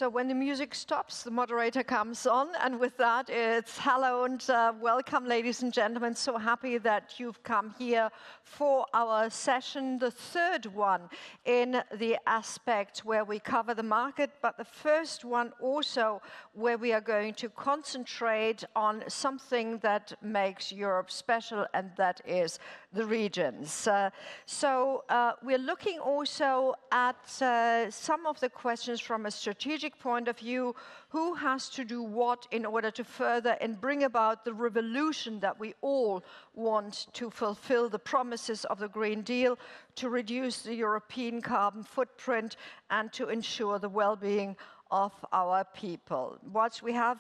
So when the music stops, the moderator comes on, and with that, it's hello and welcome, ladies and gentlemen. So happy that you've come here for our session, the third one in the aspect where we cover the market, but the first one also where we are going to concentrate on something that makes Europe special, and that is the regions. We're looking also at some of the questions from a strategic point of view. Who has to do what in order to further and bring about the revolution that we all want to fulfill the promises of the Green Deal, to reduce the European carbon footprint and to ensure the well-being of our people. Whilst we have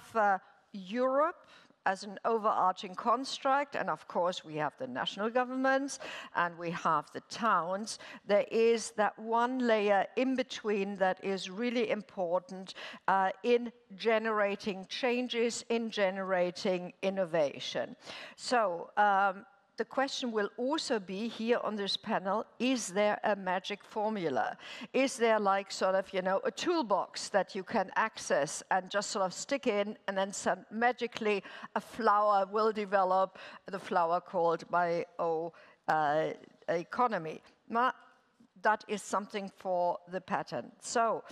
Europe as an overarching construct, and of course we have the national governments and we have the towns, there is that one layer in between that is really important in generating changes, in generating innovation. So the question will also be here on this panel, is there a magic formula? Is there like sort of, you know, a toolbox that you can access and just sort of stick in, and then magically a flower will develop, the flower called Bioeconomy? That is something for the pattern. So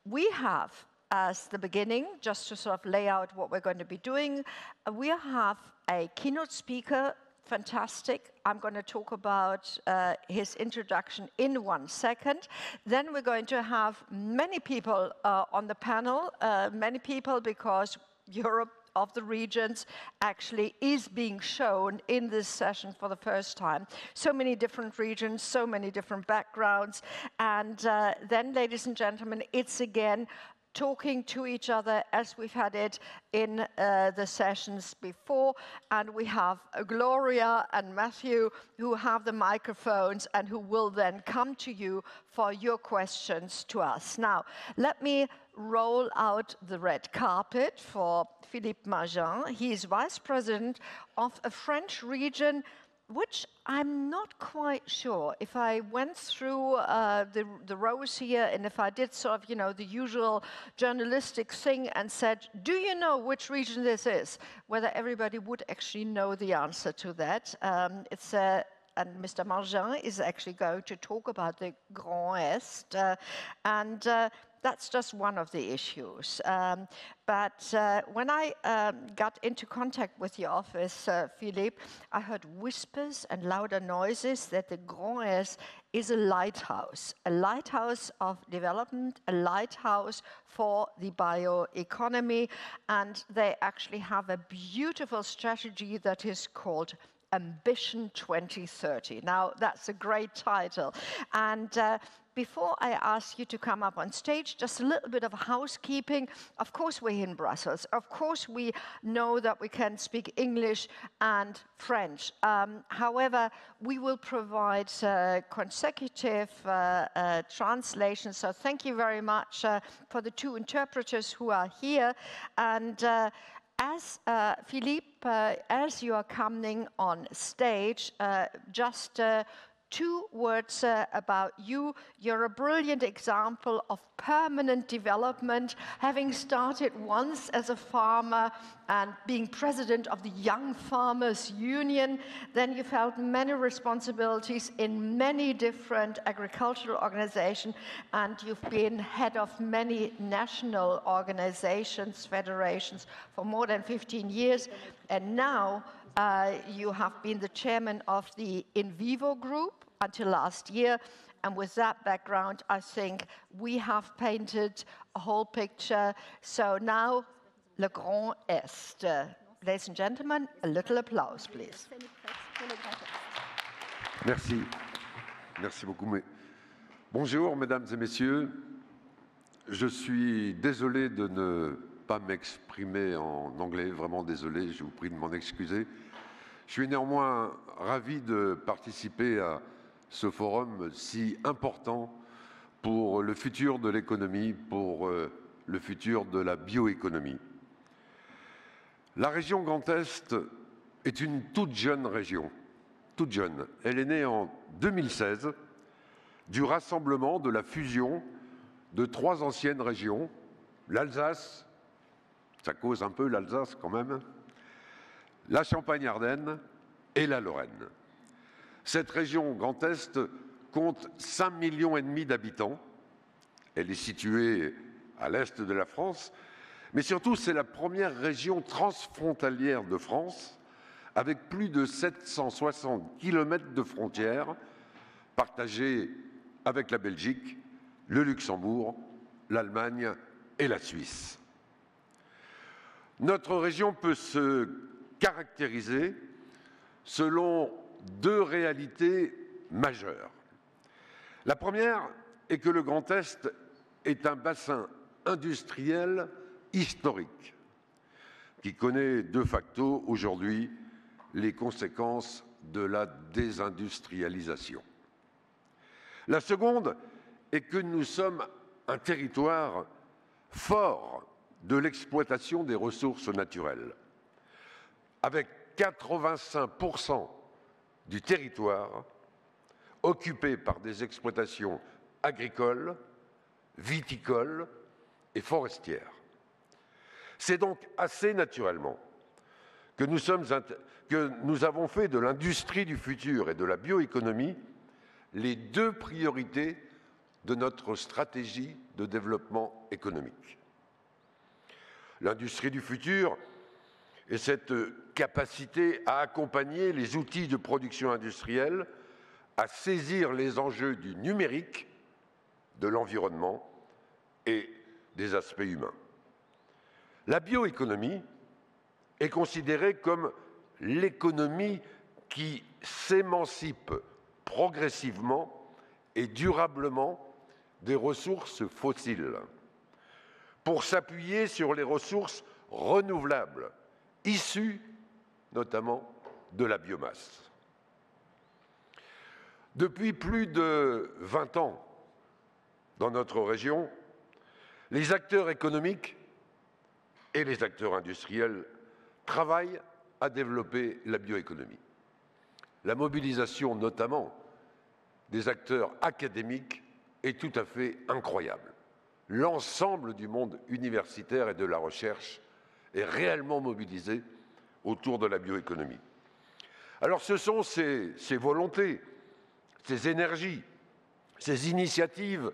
we have, as the beginning, just to sort of lay out what we're going to be doing, we have a keynote speaker. Fantastic. I'm going to talk about his introduction in 1 second. Then we're going to have many people on the panel, many people, because Europe of the regions actually is being shown in this session for the first time. So many different regions, so many different backgrounds. And then, ladies and gentlemen, it's again talking to each other as we've had it in the sessions before. And we have Gloria and Matthew who have the microphones and who will then come to you for your questions to us. Now, let me roll out the red carpet for Philippe Mangin. He is Vice President of a French region, which I'm not quite sure if I went through the rows here, and if I did sort of, you know, the usual journalistic thing and said, do you know which region this is? Whether everybody would actually know the answer to that. And Mr. Mangin is actually going to talk about the Grand-Est, and that's just one of the issues. But when I got into contact with your office, Philippe, I heard whispers and louder noises that the Grand-Est is a lighthouse of development, a lighthouse for the bioeconomy, and they actually have a beautiful strategy that is called Ambition 2030. Now, that's a great title. And before I ask you to come up on stage, just a little bit of housekeeping. Of course, we're in Brussels. Of course, we know that we can speak English and French. However, we will provide consecutive translations. So thank you very much for the two interpreters who are here. And as Philippe, as you are coming on stage, just 2 words about you. You're a brilliant example of permanent development, having started once as a farmer and being president of the Young Farmers Union. Then you've held many responsibilities in many different agricultural organizations, and you've been head of many national organizations, federations for more than 15 years. And now you have been the chairman of the In Vivo group until last year. And with that background, I think we have painted a whole picture. So now, le Grand-Est. Ladies and gentlemen, a little applause, please. Merci. Merci beaucoup. Bonjour, mesdames et messieurs. Je suis désolé de ne pas m'exprimer en anglais, vraiment désolé, je vous prie de m'en excuser. Je suis néanmoins ravi de participer à ce forum si important pour le futur de l'économie, pour le futur de la bioéconomie. La région Grand-Est est une toute jeune région, toute jeune. Elle est née en 2016 du rassemblement, de la fusion de 3 anciennes régions, l'Alsace, ça cause un peu l'Alsace quand même, la Champagne-Ardenne et la Lorraine. Cette région Grand Est compte 5,5 millions d'habitants. Elle est située à l'est de la France, mais surtout c'est la première région transfrontalière de France, avec plus de 760 km de frontières partagées avec la Belgique, le Luxembourg, l'Allemagne et la Suisse. Notre région peut se caractériser selon deux réalités majeures. La première est que le Grand Est est un bassin industriel historique qui connaît de facto aujourd'hui les conséquences de la désindustrialisation. La seconde est que nous sommes un territoire fort de l'exploitation des ressources naturelles, avec 85% du territoire occupé par des exploitations agricoles, viticoles et forestières. C'est donc assez naturellement que nous avons fait de l'industrie du futur et de la bioéconomie les deux priorités de notre stratégie de développement économique. L'industrie du futur est cette capacité à accompagner les outils de production industrielle, à saisir les enjeux du numérique, de l'environnement et des aspects humains. La bioéconomie est considérée comme l'économie qui s'émancipe progressivement et durablement des ressources fossiles pour s'appuyer sur les ressources renouvelables issues notamment de la biomasse. Depuis plus de 20 ans, dans notre région, les acteurs économiques et les acteurs industriels travaillent à développer la bioéconomie. La mobilisation notamment des acteurs académiques est tout à fait incroyable. L'ensemble du monde universitaire et de la recherche est réellement mobilisé autour de la bioéconomie. Alors ce sont ces volontés, ces énergies, ces initiatives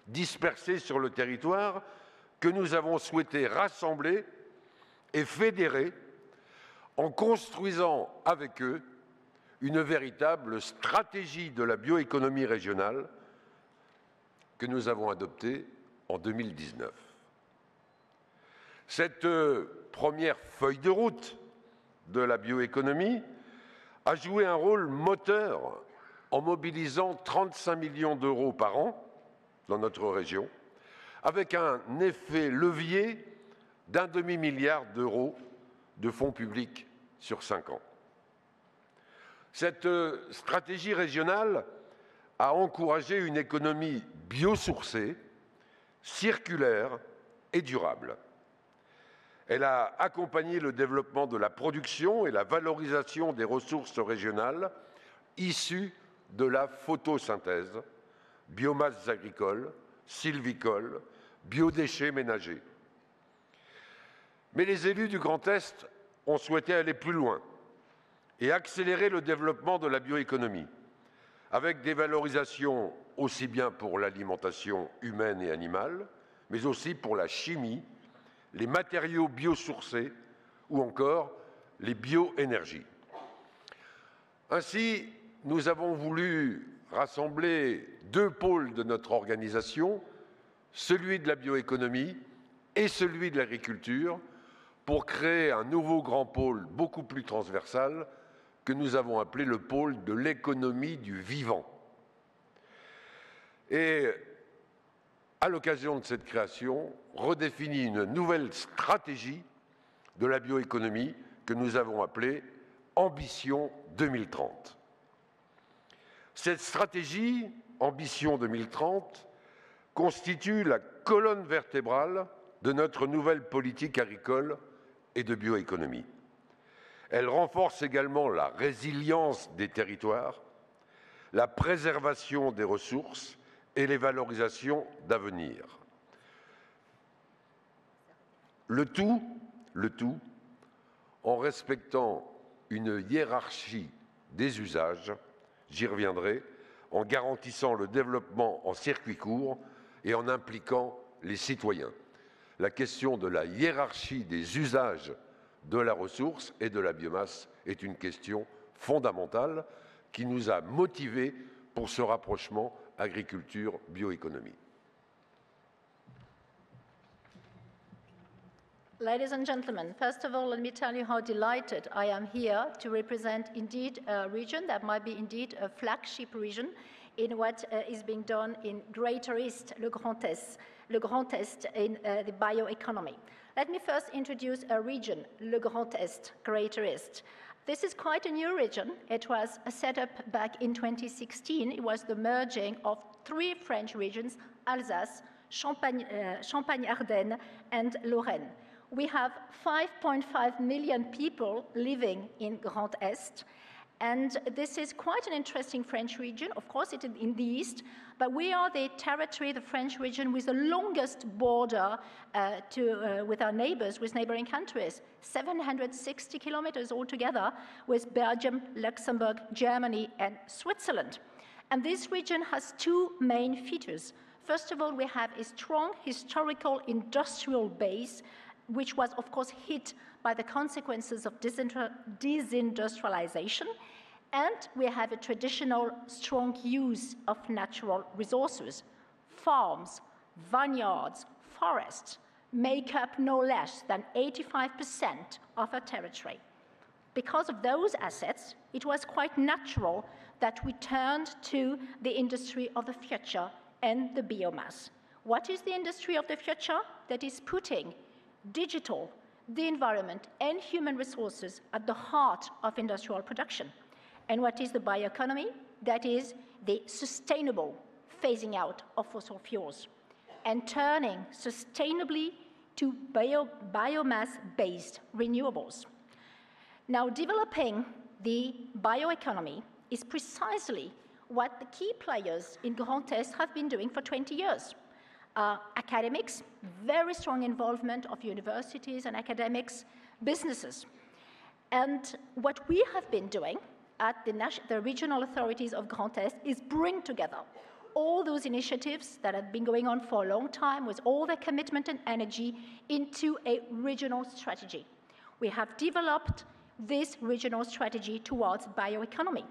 dispersées sur le territoire que nous avons souhaité rassembler et fédérer en construisant avec eux une véritable stratégie de la bioéconomie régionale que nous avons adoptée en 2019. Cette première feuille de route de la bioéconomie a joué un rôle moteur en mobilisant 35 millions d'euros par an dans notre région, avec un effet levier d'1 demi-milliard d'euros de fonds publics sur 5 ans. Cette stratégie régionale a encouragé une économie biosourcée, circulaire et durable. Elle a accompagné le développement de la production et la valorisation des ressources régionales issues de la photosynthèse, biomasses agricoles, sylvicoles, biodéchets ménagers. Mais les élus du Grand Est ont souhaité aller plus loin et accélérer le développement de la bioéconomie, avec des valorisations aussi bien pour l'alimentation humaine et animale, mais aussi pour la chimie, les matériaux biosourcés ou encore les bioénergies. Ainsi, nous avons voulu rassembler deux pôles de notre organisation, celui de la bioéconomie et celui de l'agriculture, pour créer un nouveau grand pôle beaucoup plus transversal que nous avons appelé le pôle de l'économie du vivant. Et à l'occasion de cette création, redéfinit une nouvelle stratégie de la bioéconomie que nous avons appelée Ambition 2030. Cette stratégie, Ambition 2030, constitue la colonne vertébrale de notre nouvelle politique agricole et de bioéconomie. Elle renforce également la résilience des territoires, la préservation des ressources et les valorisations d'avenir. Le tout en respectant une hiérarchie des usages, j'y reviendrai, en garantissant le développement en circuit court et en impliquant les citoyens. La question de la hiérarchie des usages de la ressource et de la biomasse est une question fondamentale qui nous a motivés pour ce rapprochement agriculture-bioéconomie. Ladies and gentlemen, first of all, let me tell you how delighted I am here to represent indeed a region that might be indeed a flagship region in what is being done in Grand-Est, le Grand-Est in the bioeconomy. Let me first introduce a region, le Grand-Est, Grand-Est. This is quite a new region. It was set up back in 2016. It was the merging of 3 French regions, Alsace, Champagne-Ardenne, and Lorraine. We have 5.5 million people living in Grand-Est, and this is quite an interesting French region. Of course, it is in the east, but we are the territory, the French region, with the longest border with our neighbors, with neighboring countries, 760 kilometers altogether, with Belgium, Luxembourg, Germany, and Switzerland. And this region has 2 main features. First of all, we have a strong historical industrial base, which was, of course, hit by the consequences of disindustrialization, and we have a traditional strong use of natural resources. Farms, vineyards, forests make up no less than 85% of our territory. Because of those assets, it was quite natural that we turned to the industry of the future and the biomass. What is the industry of the future? That is putting digital, the environment, and human resources at the heart of industrial production. And what is the bioeconomy? That is the sustainable phasing out of fossil fuels and turning sustainably to biomass-based renewables. Now, developing the bioeconomy is precisely what the key players in Grand-Est have been doing for 20 years. Academics, very strong involvement of universities and academics, businesses. And what we have been doing at the regional authorities of Grand-Est is bring together all those initiatives that have been going on for a long time with all their commitment and energy into a regional strategy. We have developed this regional strategy towards bioeconomy.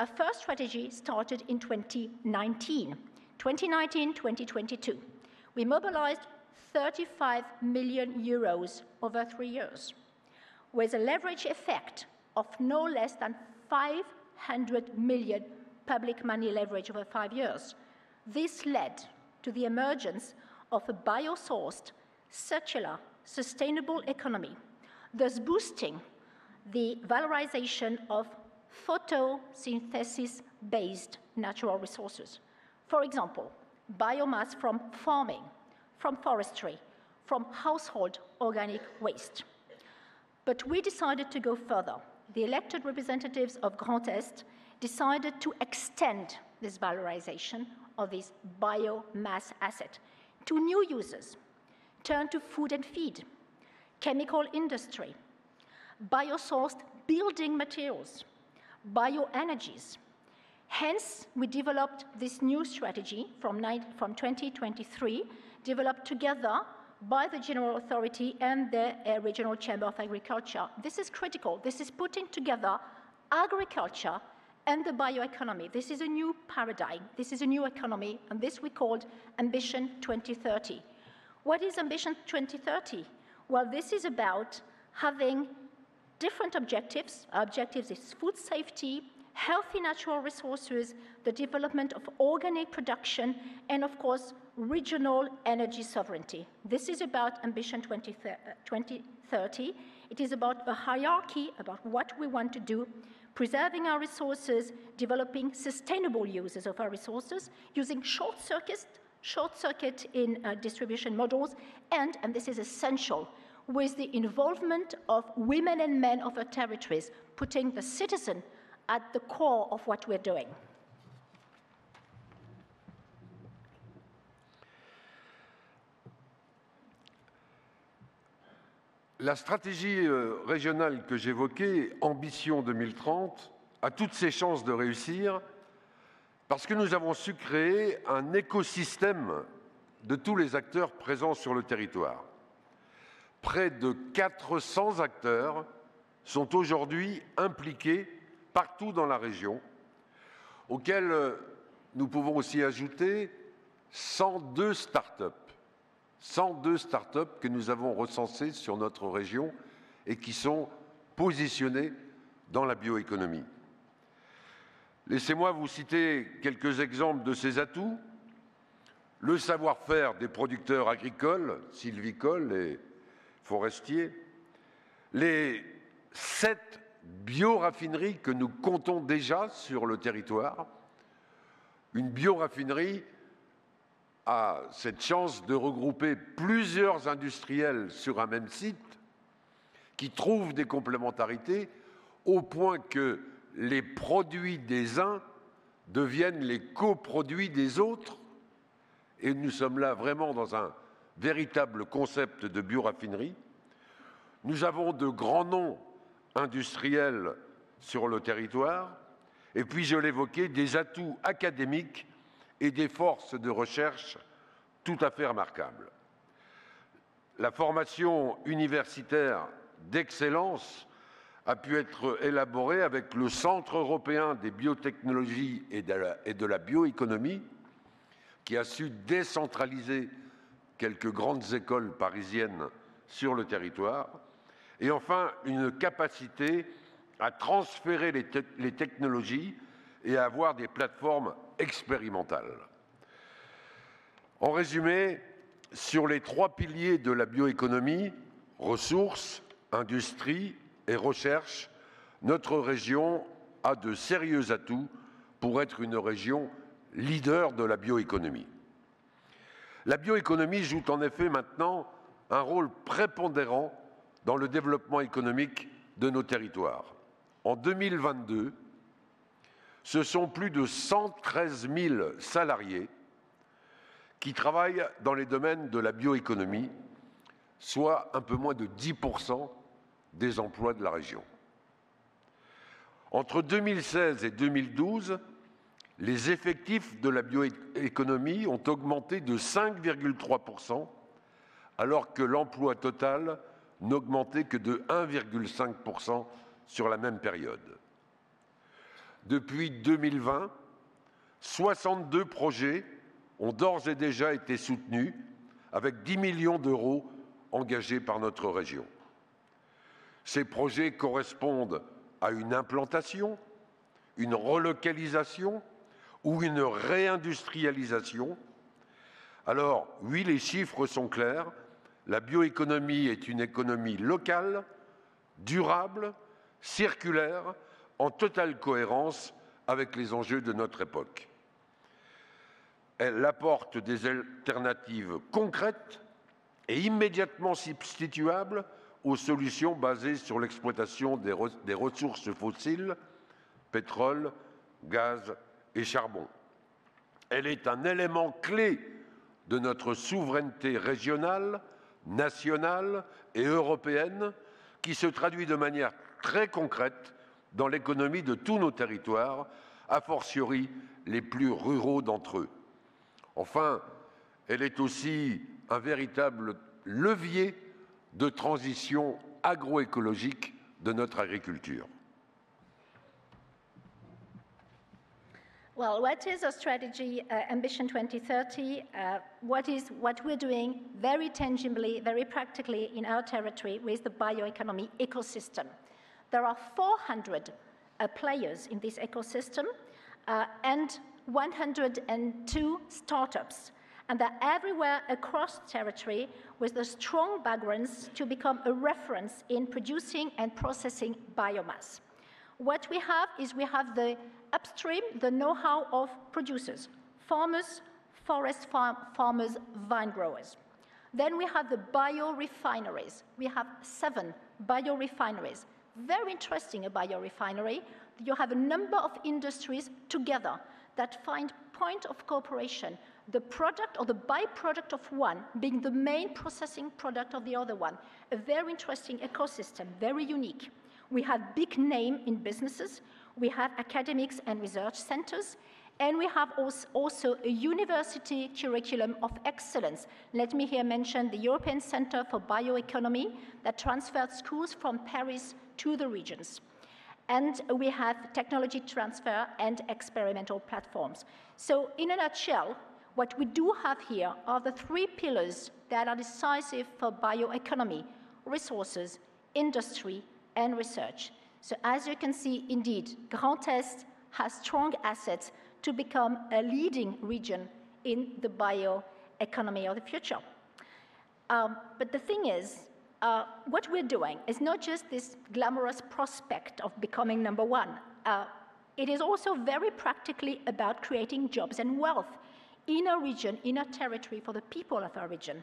Our first strategy started in 2019-2022. We mobilized 35 million euros over 3 years, with a leverage effect of no less than 500 million public money leverage over 5 years. This led to the emergence of a bio-sourced, circular, sustainable economy, thus boosting the valorization of photosynthesis-based natural resources. For example, biomass from farming, from forestry, from household organic waste. But we decided to go further. The elected representatives of Grand-Est decided to extend this valorization of this biomass asset to new uses, turn to food and feed, chemical industry, biosourced building materials, bioenergies. Hence, we developed this new strategy from 2023, developed together by the General Authority and the Regional Chamber of Agriculture. This is critical. This is putting together agriculture and the bioeconomy. This is a new paradigm. This is a new economy, and this we called Ambition 2030. What is Ambition 2030? Well, this is about having different objectives. Our objectives is food safety, healthy natural resources, the development of organic production, and of course, regional energy sovereignty. This is about Ambition 2030. It is about a hierarchy, about what we want to do, preserving our resources, developing sustainable uses of our resources, using short circuit in distribution models, and this is essential, with the involvement of women and men of our territories, putting the citizen at the core of what we're doing. La stratégie régionale que j'évoquais, Ambition 2030, a toutes ses chances de réussir parce que nous avons su créer un écosystème de tous les acteurs présents sur le territoire. Près de 400 acteurs sont aujourd'hui impliqués partout dans la région, auxquels nous pouvons aussi ajouter 102 start-up. 102 start-up que nous avons recensées sur notre région et qui sont positionnées dans la bioéconomie. Laissez-moi vous citer quelques exemples de ces atouts. Le savoir-faire des producteurs agricoles, sylvicoles et forestiers, les 7 bioraffineries que nous comptons déjà sur le territoire. Une bioraffinerie a cette chance de regrouper plusieurs industriels sur un même site qui trouvent des complémentarités au point que les produits des uns deviennent les coproduits des autres. Et nous sommes là vraiment dans un véritable concept de bioraffinerie. Nous avons de grands noms industriels sur le territoire. Et puis, je l'évoquais, des atouts académiques et des forces de recherche tout à fait remarquables. La formation universitaire d'excellence a pu être élaborée avec le Centre européen des biotechnologies et de la bioéconomie, qui a su décentraliser quelques grandes écoles parisiennes sur le territoire, et enfin une capacité à transférer les technologies et à avoir des plateformes expérimentales. En résumé, sur les 3 piliers de la bioéconomie, ressources, industrie et recherche, notre région a de sérieux atouts pour être une région leader de la bioéconomie. La bioéconomie joue en effet maintenant un rôle prépondérant dans le développement économique de nos territoires. En 2022, ce sont plus de 113 000 salariés qui travaillent dans les domaines de la bioéconomie, soit un peu moins de 10% des emplois de la région. Entre 2016 et 2012, les effectifs de la bioéconomie ont augmenté de 5,3%, alors que l'emploi total n'augmentait que de 1,5% sur la même période. Depuis 2020, 62 projets ont d'ores et déjà été soutenus avec 10 millions d'euros engagés par notre région. Ces projets correspondent à une implantation, une relocalisation ou une réindustrialisation. Alors, oui, les chiffres sont clairs. La bioéconomie est une économie locale, durable, circulaire, en totale cohérence avec les enjeux de notre époque. Elle apporte des alternatives concrètes et immédiatement substituables aux solutions basées sur l'exploitation des ressources fossiles, pétrole, gaz et charbon. Elle est un élément clé de notre souveraineté régionale, nationale et européenne qui se traduit de manière très concrète dans l'économie de tous nos territoires, a fortiori les plus ruraux d'entre eux. Enfin, elle est aussi un véritable levier de transition agroécologique de notre agriculture. Well, what is our strategy, Ambition 2030? What we're doing very tangibly, very practically in our territory with the bioeconomy ecosystem. There are 400 players in this ecosystem and 102 startups. And they're everywhere across the territory with the strong backgrounds to become a reference in producing and processing biomass. What we have is we have the upstream, the know-how of producers, farmers, forest farmers, vine growers. Then we have the biorefineries. We have 7 biorefineries. Very interesting, a biorefinery. You have a number of industries together that find point of cooperation the product or the byproduct of one being the main processing product of the other one. A very interesting ecosystem, very unique. We have big name in businesses, we have academics and research centers, and we have also a university curriculum of excellence. Let me here mention the European Center for Bioeconomy that transferred schools from Paris to the regions. And we have technology transfer and experimental platforms. So in a nutshell, what we do have here are the three pillars that are decisive for bioeconomy: resources, industry, and research. So as you can see, indeed, Grand-Est has strong assets to become a leading region in the bioeconomy of the future. But the thing is, what we're doing is not just this glamorous prospect of becoming number one. It is also very practically about creating jobs and wealth in a region, in a territory for the people of our region.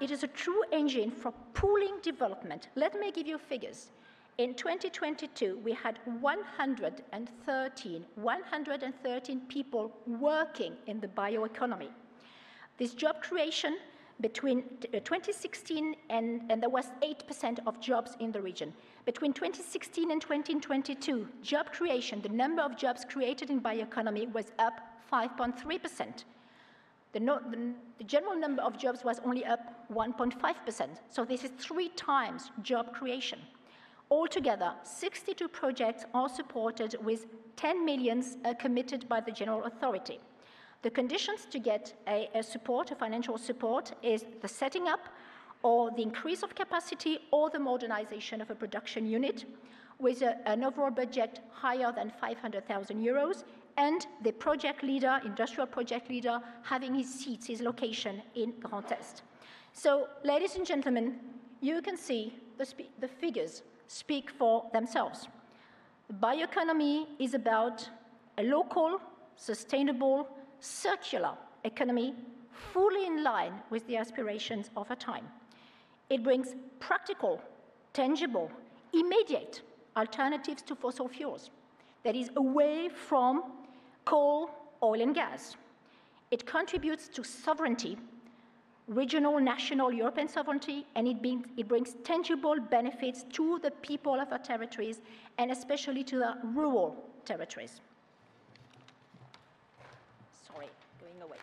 It is a true engine for pooling development. Let me give you figures. In 2022, we had 113 people working in the bioeconomy. This job creation between 2016 and there was 8% of jobs in the region. Between 2016 and 2022, job creation, the number of jobs created in bioeconomy was up 5.3%. The general number of jobs was only up 1.5%. So this is 3 times job creation. Altogether, 62 projects are supported with 10 million committed by the general authority. The conditions to get a financial support, is the setting up or the increase of capacity or the modernization of a production unit with an overall budget higher than 500,000 euros, and the project leader, industrial project leader, having his seat, his location in Grand-Est. So, ladies and gentlemen, you can see the figures speak for themselves. The bioeconomy is about a local, sustainable, circular economy fully in line with the aspirations of our time. It brings practical, tangible, immediate alternatives to fossil fuels, that is away from coal, oil and gas. It contributes to sovereignty, regional, national, European sovereignty, and it brings tangible benefits to the people of our territories, and especially to the rural territories. Sorry, going away.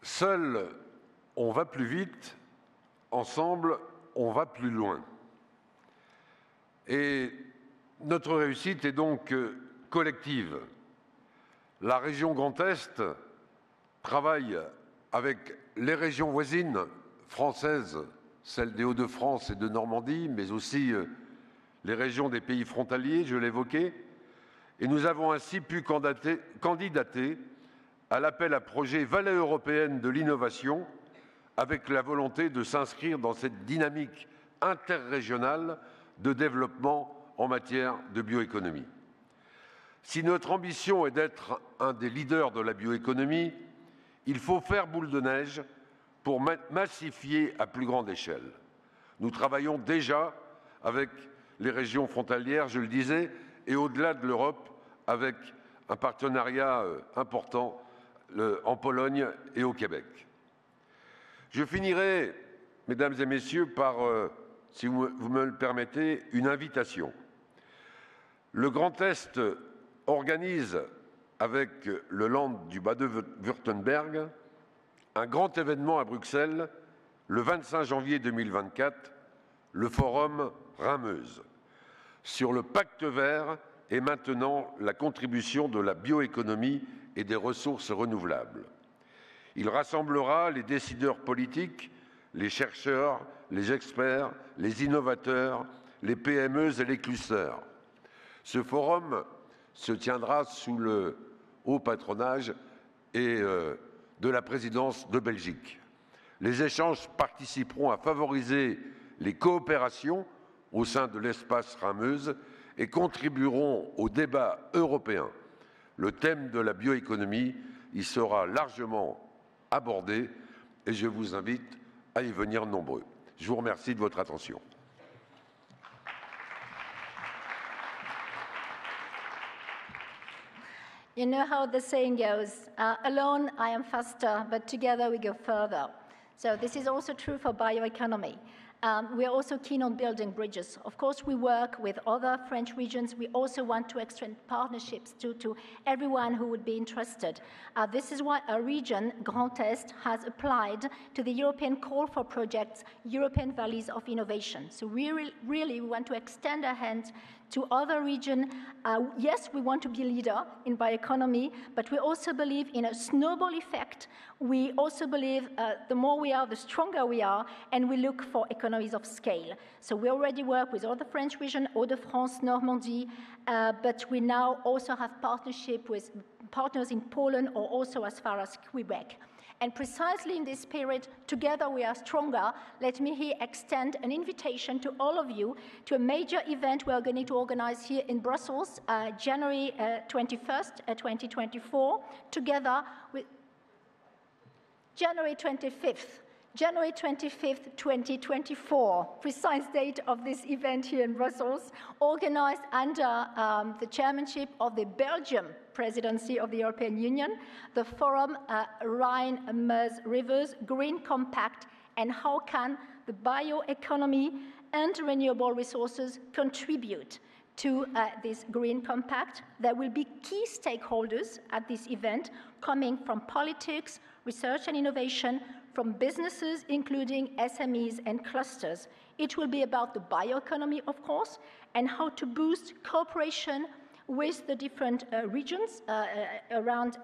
Seul, on va plus vite, ensemble, on va plus loin. Et notre réussite est donc collective. La région Grand-Est travaille avec les régions voisines françaises, celles des Hauts-de-France et de Normandie, mais aussi les régions des pays frontaliers, je l'évoquais, et nous avons ainsi pu candidater à l'appel à projet Vallée européenne de l'innovation, avec la volonté de s'inscrire dans cette dynamique interrégionale de développement en matière de bioéconomie. Si notre ambition est d'être un des leaders de la bioéconomie, il faut faire boule de neige pour massifier à plus grande échelle. Nous travaillons déjà avec les régions frontalières, je le disais, et au-delà de l'Europe, avec un partenariat important en Pologne et au Québec. Je finirai, mesdames et messieurs, par, si vous me le permettez, une invitation. Le Grand-Est organise, avec le Land du Bade-Württemberg, un grand événement à Bruxelles, le 25 janvier 2024, le Forum Rhin-Meuse, sur le pacte vert et maintenant la contribution de la bioéconomie et des ressources renouvelables. Il rassemblera les décideurs politiques, les chercheurs, les experts, les innovateurs, les PME et les clusters. Ce forum se tiendra sous le haut patronage de la présidence de Belgique. Les échanges participeront à favoriser les coopérations au sein de l'espace Rhin-Meuse et contribueront au débat européen. Le thème de la bioéconomie y sera largement abordé et je vous invite à y venir nombreux. Je vous remercie de votre attention. You know how the saying goes, alone I am faster, but together we go further. So this is also true for bioeconomy. We are also keen on building bridges. Of course, we work with other French regions. We also want to extend partnerships to everyone who would be interested. This is why our region, Grand-Est, has applied to the European Call for Projects, European Valleys of Innovation. So we really want to extend our hands to other regions. Yes, we want to be a leader in bioeconomy, but we also believe in a snowball effect. We also believe the more we are, the stronger we are, and we look for economies of scale. So we already work with other French regions, Hauts-de-France, Normandy, but we now also have partnership with partners in Poland or also as far as Quebec. And precisely in this spirit, together we are stronger, let me here extend an invitation to all of you to a major event we are going to organize here in Brussels, January 21st, 2024, together with January 25th. January 25th, 2024, precise date of this event here in Brussels, organized under the chairmanship of the Belgium presidency of the European Union, the Forum Rhine-Meuse Rivers Green Compact, and how can the bioeconomy and renewable resources contribute to this Green Compact. There will be key stakeholders at this event coming from politics, research and innovation, from businesses, including SMEs and clusters. It will be about the bioeconomy, of course, and how to boost cooperation with the different regions around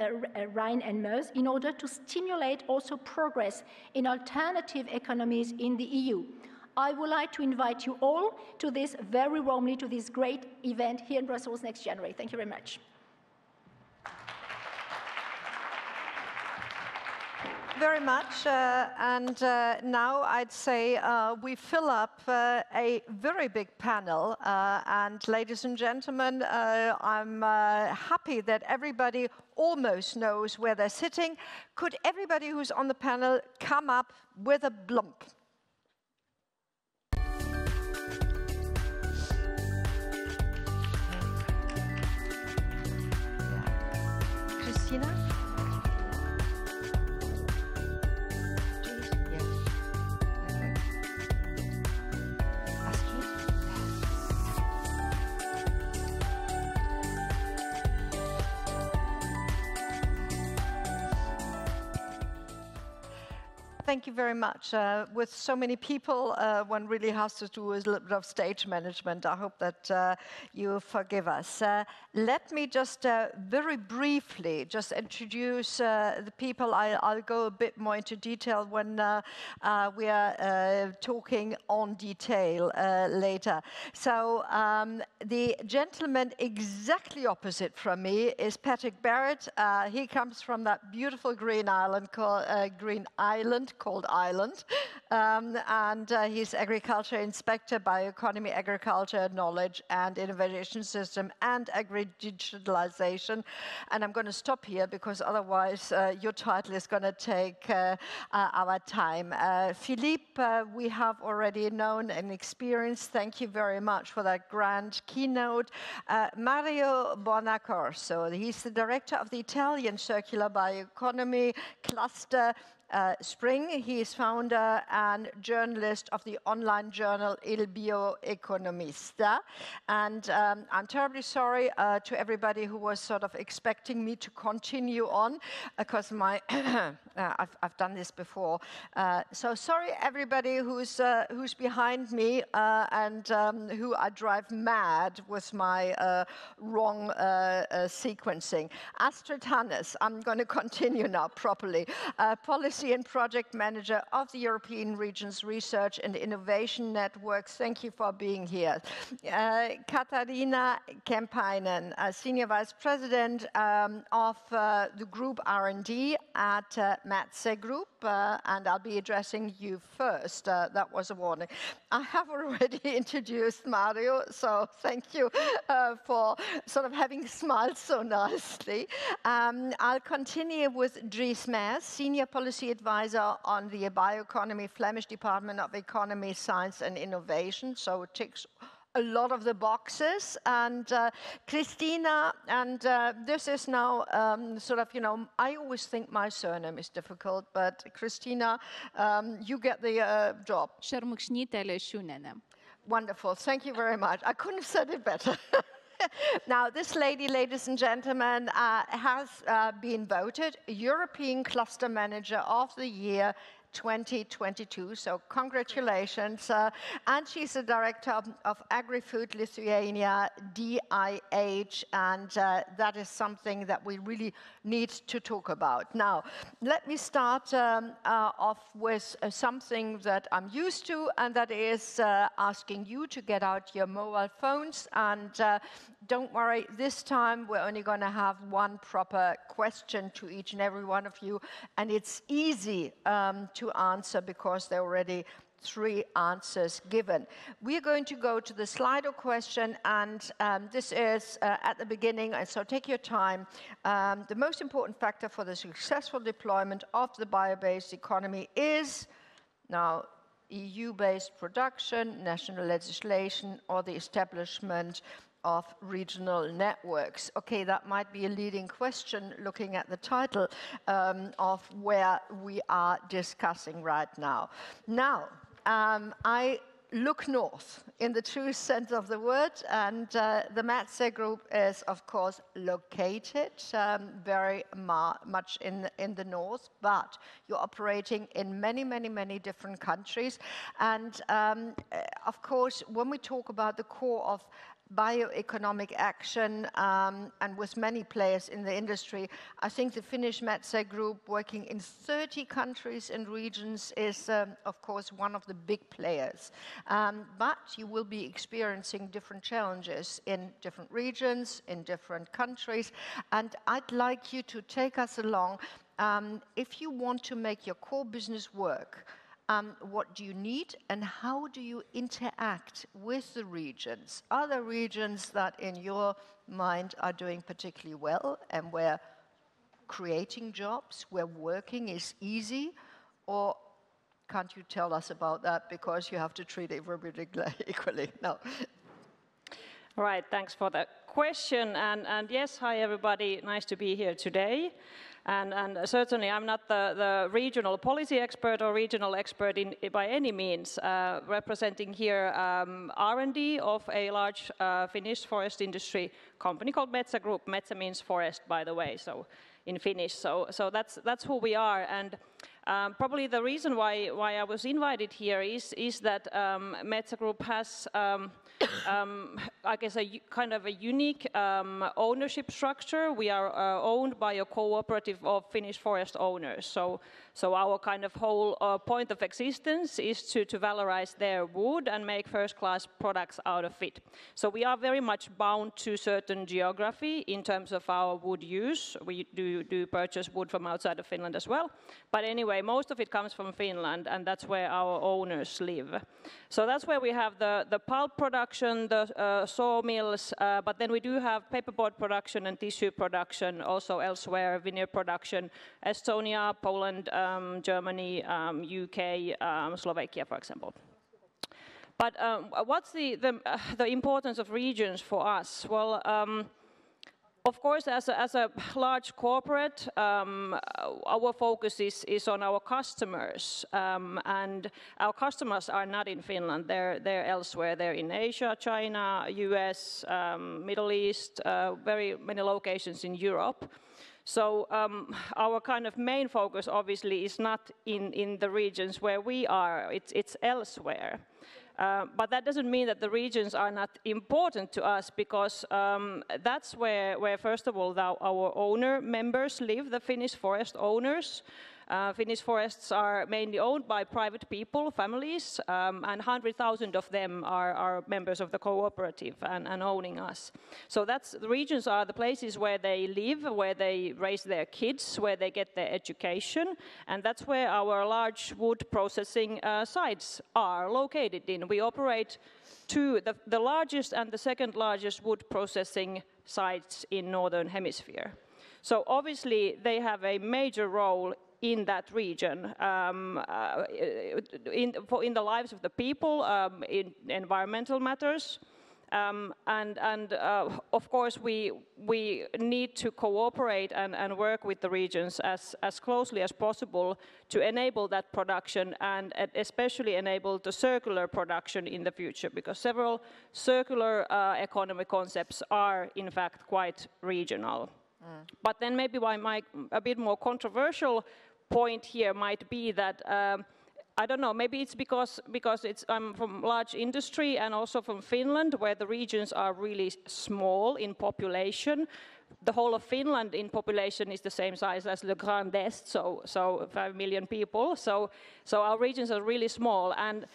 Rhine and Meuse in order to stimulate also progress in alternative economies in the EU. I would like to invite you all to this very warmly, to this great event here in Brussels next January. Thank you very much. Very much, and now I'd say we fill up a very big panel, and ladies and gentlemen, I'm happy that everybody almost knows where they're sitting. Could everybody who's on the panel come up with a blump? Christina? Thank you very much. With so many people, one really has to do a little bit of stage management. I hope that you forgive us. Let me just very briefly just introduce the people. I'll go a bit more into detail when we are talking on detail later. So the gentleman exactly opposite from me is Patrick Barrett. He comes from that beautiful green island called Ireland, and he's agriculture inspector, bioeconomy, agriculture, knowledge and innovation system, and agri-digitalisation. And I'm going to stop here because otherwise your title is going to take our time. Philippe, we have already known and experienced. Thank you very much for that grand keynote. Mario Bonaccorso, he's the director of the Italian Circular Bioeconomy Cluster, Spring. He is founder and journalist of the online journal Il Bioeconomista. And I'm terribly sorry to everybody who was sort of expecting me to continue on, because my I've done this before. So sorry everybody who's behind me and who I drive mad with my wrong sequencing. Astrid Hannes, I'm going to continue now properly. Policy and Project Manager of the European Regions Research and Innovation Networks. Thank you for being here. Katharina Kemppainen, Senior Vice President of the Group R&D at Matze Group, and I'll be addressing you first. That was a warning. I have already introduced Mario, so thank you for sort of having smiled so nicely. I'll continue with Dries Meijers, Senior Policy Advisor on the Bioeconomy Flemish Department of Economy, Science and Innovation, so it ticks a lot of the boxes. And Christina, and this is now sort of, you know, I always think my surname is difficult, but Christina, you get the job. Wonderful. Thank you very much. I couldn't have said it better. Now, this lady, ladies and gentlemen, has been voted European Cluster Manager of the Year 2022, so congratulations. And she's the director of Agri-Food Lithuania, DIH, and that is something that we really need to talk about. Now, let me start off with something that I'm used to, and that is asking you to get out your mobile phones. And don't worry, this time we're only going to have one proper question to each and every one of you, and it's easy to answer because there are already 3 answers given. We're going to go to the Slido question, and this is at the beginning, and so take your time. The most important factor for the successful deployment of the bio-based economy is, now, EU-based production, national legislation, or the establishment of regional networks. Okay, that might be a leading question looking at the title of where we are discussing right now. Now, I look north in the true sense of the word, and the Metze Group is, of course, located very much in the north, but you're operating in many, many, many different countries. And, of course, when we talk about the core of bioeconomic action, and with many players in the industry, I think the Finnish Metze Group, working in 30 countries and regions, is, of course, one of the big players. But you will be experiencing different challenges in different regions, in different countries, and I'd like you to take us along. If you want to make your core business work, what do you need and how do you interact with the regions? Are there regions that in your mind are doing particularly well and where creating jobs, where working is easy? Or can't you tell us about that because you have to treat everybody equally? No. Right, thanks for the question. And yes, hi everybody, nice to be here today. And certainly I'm not the regional policy expert or regional expert by any means, representing here R&D of a large Finnish forest industry company called Metsä Group. Metsä means forest, by the way, so in Finnish. So that's who we are. And probably the reason why I was invited here is that Metsä Group has, I guess, a kind of a unique ownership structure. We are owned by a cooperative of Finnish forest owners. So our kind of whole point of existence is to valorize their wood and make first-class products out of it. So we are very much bound to certain geography in terms of our wood use. We do purchase wood from outside of Finland as well. But anyway, most of it comes from Finland, and that's where our owners live. So that's where we have the pulp production, the sawmills, but then we do have paperboard production and tissue production also elsewhere, veneer production, Estonia, Poland, Germany, UK, Slovakia, for example. But what's the importance of regions for us? Well, of course, as a large corporate, our focus is on our customers, and our customers are not in Finland. They're elsewhere. They're in Asia, China, US, Middle East, very many locations in Europe. So our kind of main focus, obviously, is not in the regions where we are. It's elsewhere. But that doesn't mean that the regions are not important to us, because that's where first of all, our owner members live, the Finnish forest owners. Finnish forests are mainly owned by private people, families, and 100,000 of them are members of the cooperative and owning us. So the regions are the places where they live, where they raise their kids, where they get their education, and that's where our large wood processing sites are located in. We operate the largest and the second largest wood processing sites in Northern Hemisphere. So obviously they have a major role in that region, in the lives of the people, in environmental matters, Of course, we need to cooperate and work with the regions as closely as possible to enable that production and especially enable the circular production in the future, because several circular economy concepts are in fact quite regional. But then maybe a bit more controversial point here might be that I don't know, maybe it's because I'm from large industry and also from Finland, where the regions are really small in population. The whole of Finland in population is the same size as the Grand-Est, so 5 million people. So our regions are really small, and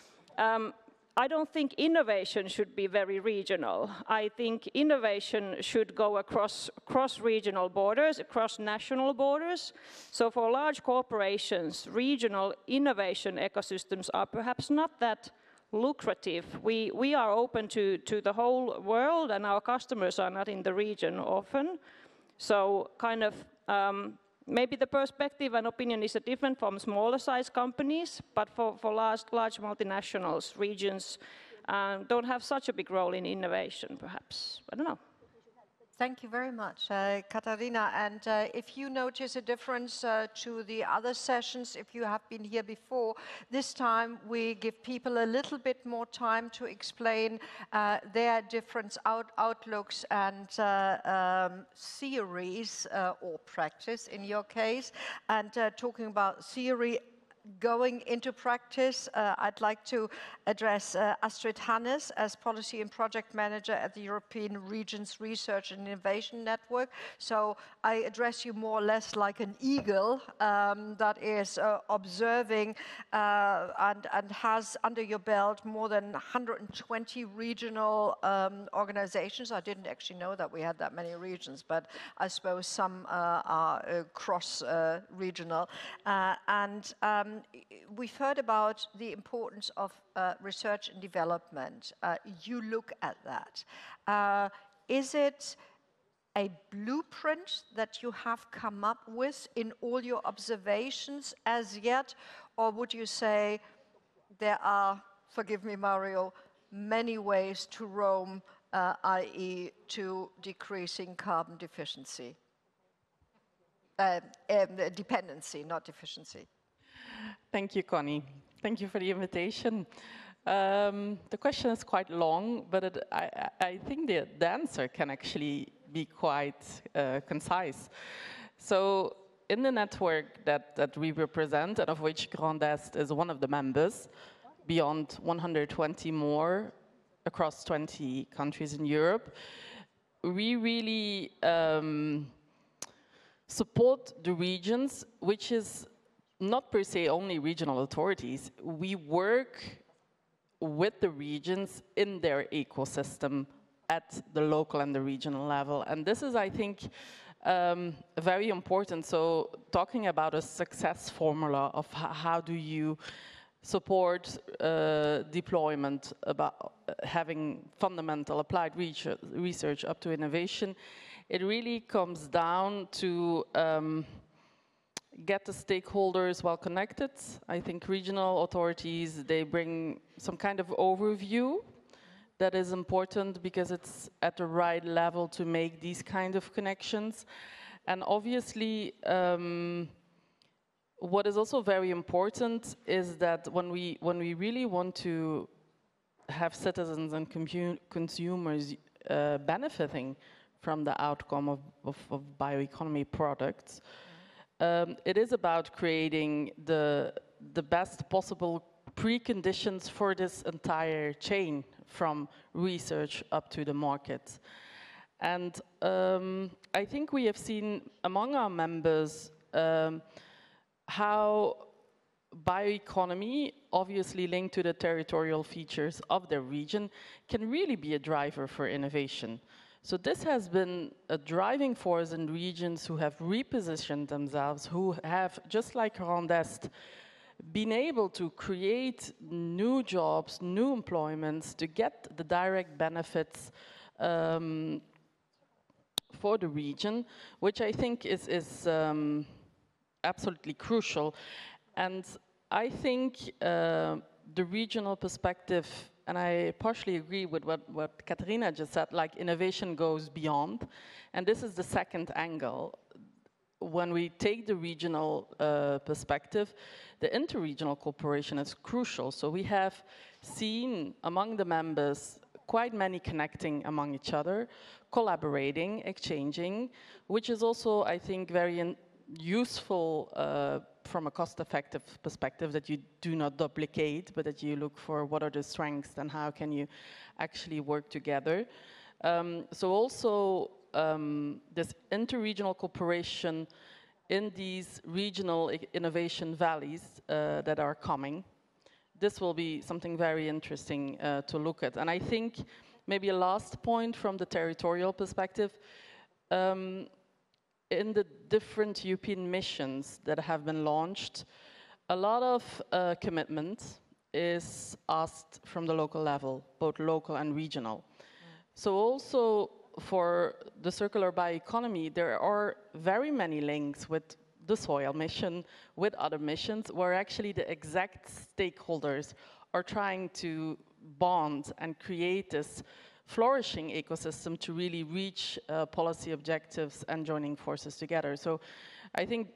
I don't think innovation should be very regional. I think innovation should go across regional borders, across national borders. So for large corporations, regional innovation ecosystems are perhaps not that lucrative. We are open to the whole world, and our customers are not in the region often. So kind of maybe the perspective and opinion is different from smaller size companies, but for large multinationals, regions don't have such a big role in innovation, perhaps. I don't know. Thank you very much, Katharina. And if you notice a difference to the other sessions, if you have been here before, this time we give people a little bit more time to explain their different outlooks and theories or practice in your case. And talking about theory going into practice, I'd like to address Astrid Hannes as Policy and Project Manager at the European Regions Research and Innovation Network. So I address you more or less like an eagle that is observing and has under your belt more than 120 regional organizations. I didn't actually know that we had that many regions, but I suppose some are cross-regional. We've heard about the importance of research and development. You look at that. Is it a blueprint that you have come up with in all your observations as yet? Or would you say there are, forgive me, Mario, many ways to Rome, i.e. to decreasing carbon deficiency? Dependency, not deficiency. Thank you, Conny. Thank you for the invitation. The question is quite long, but I think the answer can actually be quite concise. So in the network that we represent, and of which Grand-Est is one of the members, beyond 120 more across 20 countries in Europe, we really support the regions, which is not per se only regional authorities. We work with the regions in their ecosystem at the local and the regional level. And this is, I think, very important. So talking about a success formula of how do you support deployment, about having fundamental applied research up to innovation, it really comes down to get the stakeholders well connected. I think regional authorities, they bring some kind of overview that is important because it's at the right level to make these kind of connections. And obviously, what is also very important is that when we really want to have citizens and consumers benefiting from the outcome of bioeconomy products, it is about creating the best possible preconditions for this entire chain from research up to the market. And I think we have seen among our members how bioeconomy, obviously linked to the territorial features of their region, can really be a driver for innovation. So this has been a driving force in regions who have repositioned themselves, who have, just like Grand-Est, been able to create new jobs, new employments, to get the direct benefits for the region, which I think is absolutely crucial. And I think the regional perspective and I partially agree with what Katharina just said, like innovation goes beyond. And this is the second angle. When we take the regional perspective, the interregional cooperation is crucial. So we have seen among the members quite many connecting among each other, collaborating, exchanging, which is also, I think, very useful from a cost-effective perspective, that you do not duplicate, but that you look for what are the strengths and how can you actually work together. So also this interregional cooperation in these regional innovation valleys that are coming. This will be something very interesting to look at. And I think maybe a last point from the territorial perspective, in the different European missions that have been launched, a lot of commitment is asked from the local level, both local and regional. So also for the circular bioeconomy, there are very many links with the soil mission, with other missions, where actually the exact stakeholders are trying to bond and create this flourishing ecosystem to really reach policy objectives and joining forces together. So I think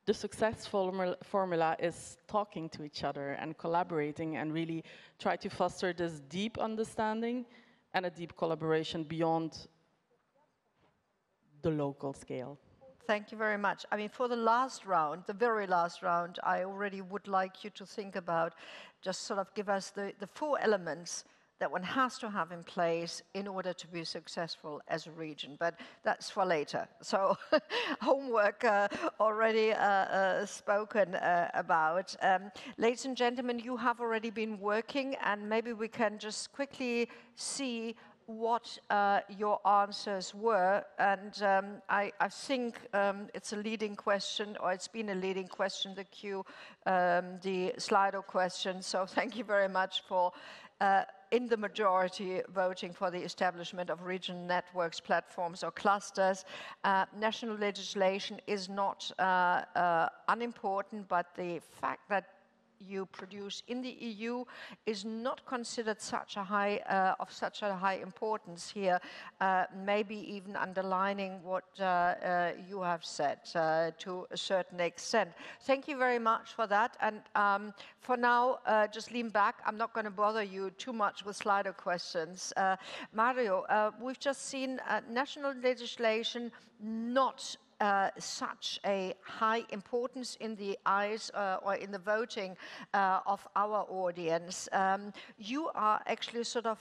the success formula is talking to each other and collaborating and really try to foster this deep understanding and a deep collaboration beyond the local scale. Thank you very much. I mean, for the last round, the very last round, I already would like you to think about, just sort of give us the 4 elements that one has to have in place in order to be successful as a region, but that's for later. So homework already spoken about. Ladies and gentlemen, you have already been working, and maybe we can just quickly see what your answers were. And I think it's a leading question, or it's been a leading question, the Slido question. So thank you very much for in the majority voting for the establishment of regional networks, platforms or clusters. National legislation is not unimportant, but the fact that you produce in the EU is not considered such a high of such a high importance here, maybe even underlining what you have said to a certain extent. Thank you very much for that. And for now, just lean back. I'm not going to bother you too much with Slido questions. Mario, we've just seen national legislation not such a high importance in the eyes or in the voting of our audience. You are actually sort of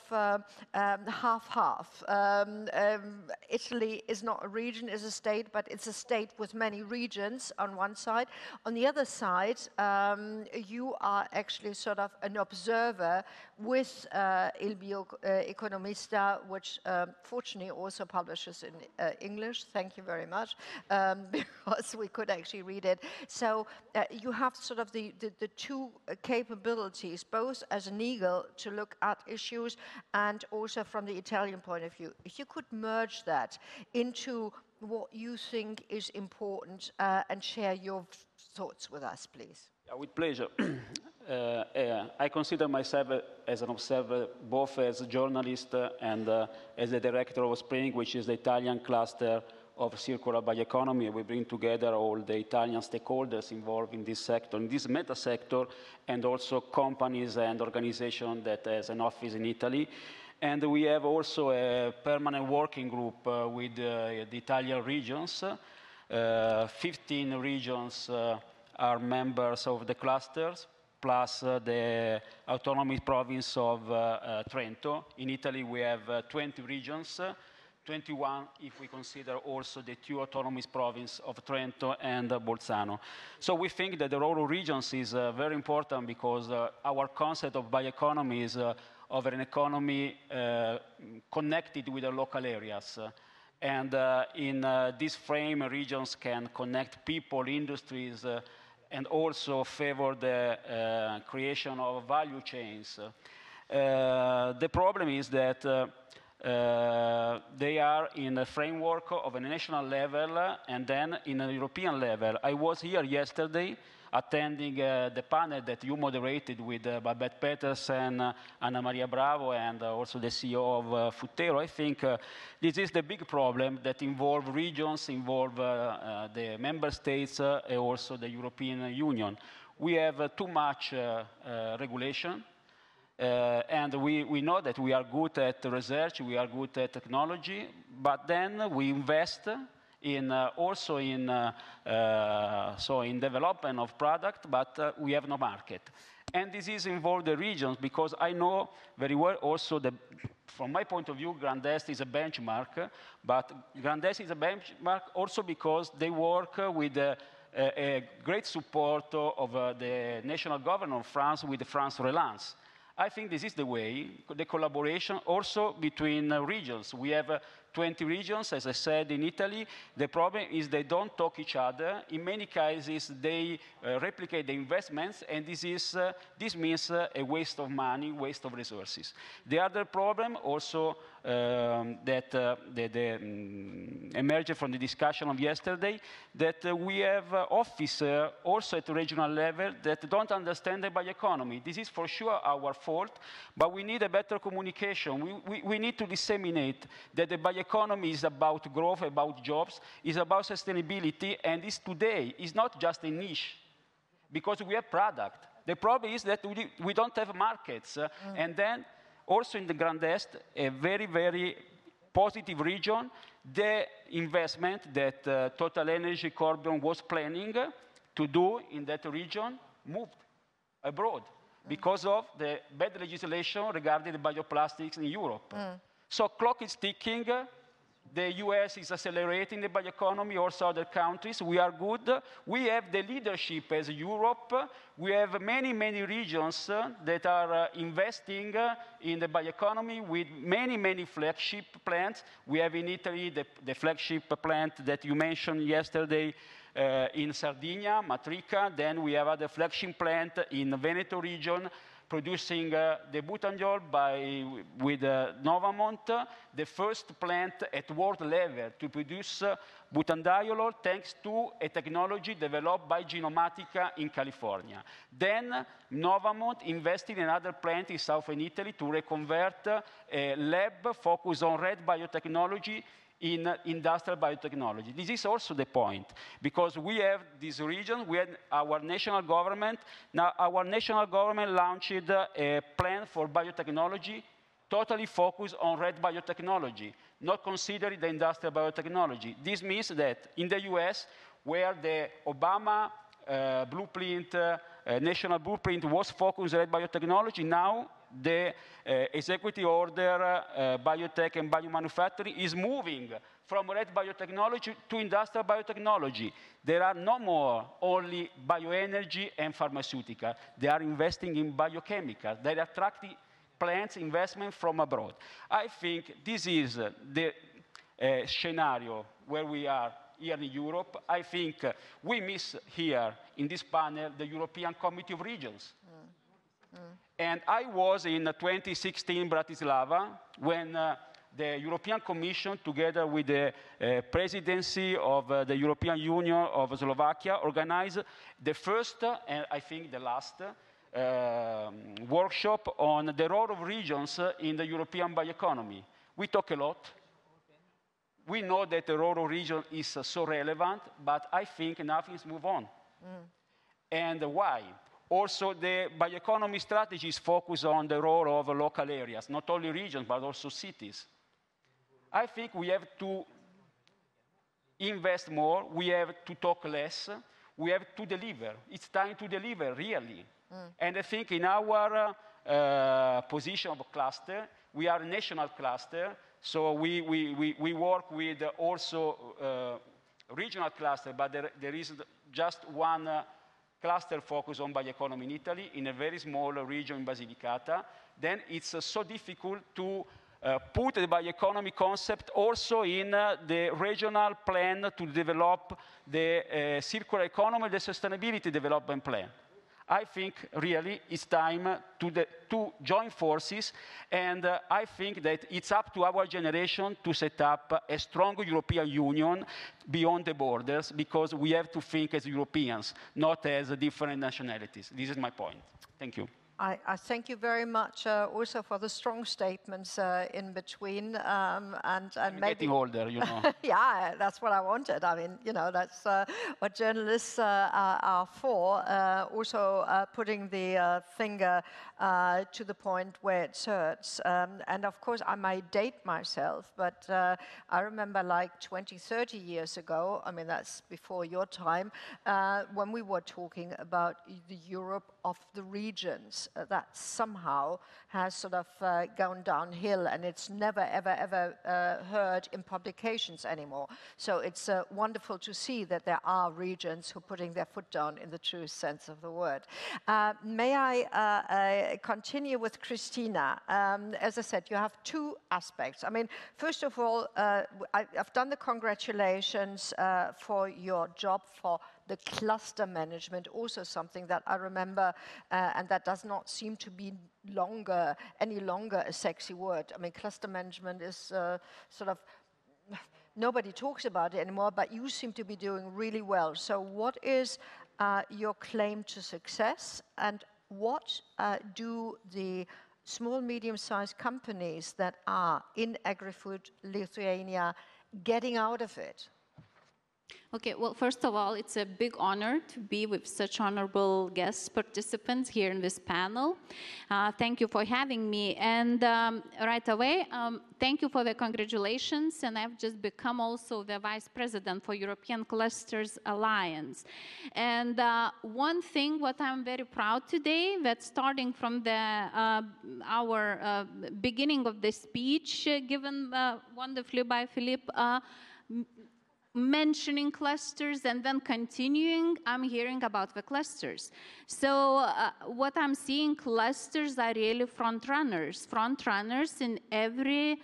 half-half. Italy is not a region, is a state, but it's a state with many regions on one side. On the other side, you are actually sort of an observer with Il Bioeconomista, which fortunately also publishes in English. Thank you very much. Because we could actually read it. So you have sort of the 2 capabilities, both as an eagle to look at issues and also from the Italian point of view. If you could merge that into what you think is important and share your thoughts with us, please. Yeah, with pleasure. I consider myself as an observer, both as a journalist and as the director of Spring, which is the Italian cluster of circular bioeconomy. We bring together all the Italian stakeholders involved in this sector, in this meta sector, and also companies and organizations that has an office in Italy. And we have also a permanent working group with the Italian regions. 15 regions are members of the clusters, plus the autonomous province of Trento. In Italy, we have 20 regions. 21 if we consider also the 2 autonomous provinces of Trento and Bolzano. So we think that the role of regions is very important because our concept of bioeconomy is of an economy connected with the local areas. And in this frame, regions can connect people, industries, and also favor the creation of value chains. The problem is that they are in a framework of a national level and then in a European level. I was here yesterday attending the panel that you moderated with Babette Petersen, Anna Maria Bravo, and also the CEO of Futero. I think this is the big problem that involves regions, involve the member states, and also the European Union. We have too much regulation. And we know that we are good at research, we are good at technology, but then we invest in also in development of product, but we have no market. And this is involved the regions, because I know very well also from my point of view, Grand-Est is a benchmark, but Grand-Est is a benchmark also because they work with a great support of the national government of France with the France Relance. I think this is the way, the collaboration also between regions. We have 20 regions, as I said, in Italy. The problem is they don't talk each other. In many cases, they replicate the investments, and this means a waste of money, waste of resources. The other problem also that emerged from the discussion of yesterday, that we have officers also at the regional level that don't understand the bioeconomy. This is for sure our fault, but we need a better communication. We need to disseminate that the bioeconomy is about growth, about jobs, is about sustainability, and this today is not just a niche, because we have product. The problem is that we don't have markets, and then also in the Grand-Est, a very, very positive region, the investment that Total Energy Corbion was planning to do in that region moved abroad because of the bad legislation regarding the bioplastics in Europe. So clock is ticking. The US is accelerating the bioeconomy, also other countries. We are good. We have the leadership as Europe. We have many, many regions that are investing in the bioeconomy with many, many flagship plants. We have in Italy the flagship plant that you mentioned yesterday in Sardinia, Matrica. Then we have other flagship plant in the Veneto region, producing the butandiol with Novamont, the first plant at world level to produce butandiol thanks to a technology developed by Genomatica in California. Then Novamont invested in another plant in southern Italy to reconvert a lab focused on red biotechnology in industrial biotechnology. This is also the point, because we have this region, we have our national government. Now, our national government launched a plan for biotechnology totally focused on red biotechnology, not considering the industrial biotechnology. This means that in the US, where the Obama blueprint, national blueprint was focused on red biotechnology, now the executive order, biotech and biomanufacturing, is moving from red biotechnology to industrial biotechnology. There are no more only bioenergy and pharmaceutical. They are investing in biochemical. They are attracting plants investment from abroad. I think this is the scenario where we are here in Europe. I think we miss here in this panel the European Committee of Regions. And I was in 2016 Bratislava when the European Commission, together with the presidency of the European Union of Slovakia, organized the first, and I think the last, workshop on the role of regions in the European bioeconomy. We talk a lot. We know that the role of region is so relevant, but I think nothing's moved on. And why? Also, the bioeconomy strategy is focused on the role of local areas, not only regions, but also cities. I think we have to invest more, we have to talk less, we have to deliver. It's time to deliver, really. And I think in our position of cluster, we are a national cluster, so we work with also regional cluster, but there is just one cluster focused on bioeconomy in Italy, in a very small region in Basilicata. Then it's so difficult to put the bioeconomy concept also in the regional plan to develop the circular economy, the sustainability development plan. I think really it's time to join forces, and I think that it's up to our generation to set up a strong European Union beyond the borders, because we have to think as Europeans, not as different nationalities. This is my point. Thank you. I thank you very much also for the strong statements in between. And I'm maybe getting older, you know. Yeah, that's what I wanted. I mean, you know, that's what journalists are for. Also putting the finger to the point where it hurts. And of course, I might date myself, but I remember like 20, 30 years ago, I mean, that's before your time, when we were talking about the Europe of the regions. That somehow has sort of gone downhill, and it's never, ever, ever heard in publications anymore. So it's wonderful to see that there are regions who are putting their foot down in the true sense of the word. May I continue with Christina? As I said, you have two aspects. I mean, first of all, I've done the congratulations for your job for the cluster management, also something that I remember, and that does not seem to be any longer a sexy word. I mean, cluster management is sort of, nobody talks about it anymore, but you seem to be doing really well. So what is your claim to success, and what do the small, medium-sized companies that are in agri-food Lithuania getting out of it? Okay, well, first of all, it's a big honor to be with such honorable guest participants here in this panel. Thank you for having me. And right away, thank you for the congratulations. And I've just become also the Vice President for European Clusters Alliance. And one thing what I'm very proud today, that starting from the our beginning of the speech given wonderfully by Philippe, mentioning clusters and then continuing, I'm hearing about the clusters. So what I'm seeing, clusters are really front runners in every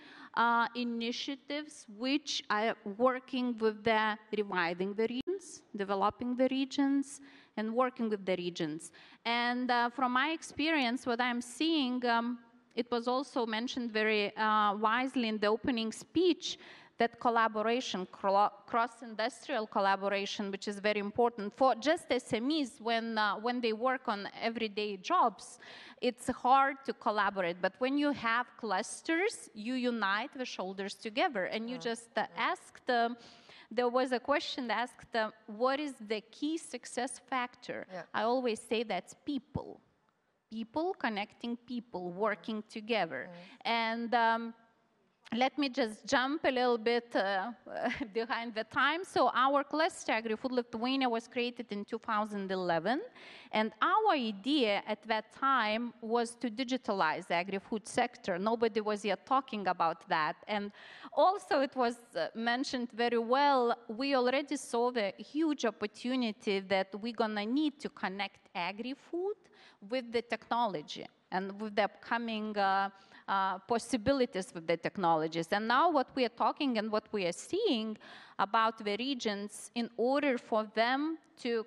initiatives which are working with the reviving the regions, developing the regions, and working with the regions. And from my experience, what I'm seeing, it was also mentioned very wisely in the opening speech, that collaboration, cross-industrial collaboration, which is very important for just SMEs when they work on everyday jobs, it's hard to collaborate. But when you have clusters, you unite the shoulders together. And you just asked, there was a question asked, what is the key success factor? Yeah. I always say that's people. People connecting people, working together. And let me just jump a little bit behind the time. So our cluster, Agri-Food Lithuania, was created in 2011. And our idea at that time was to digitalize the agri-food sector. Nobody was yet talking about that. And also it was mentioned very well, we already saw the huge opportunity that we're gonna need to connect agri-food with the technology and with the upcoming possibilities with the technologies. And now what we are talking and what we are seeing about the regions, in order for them to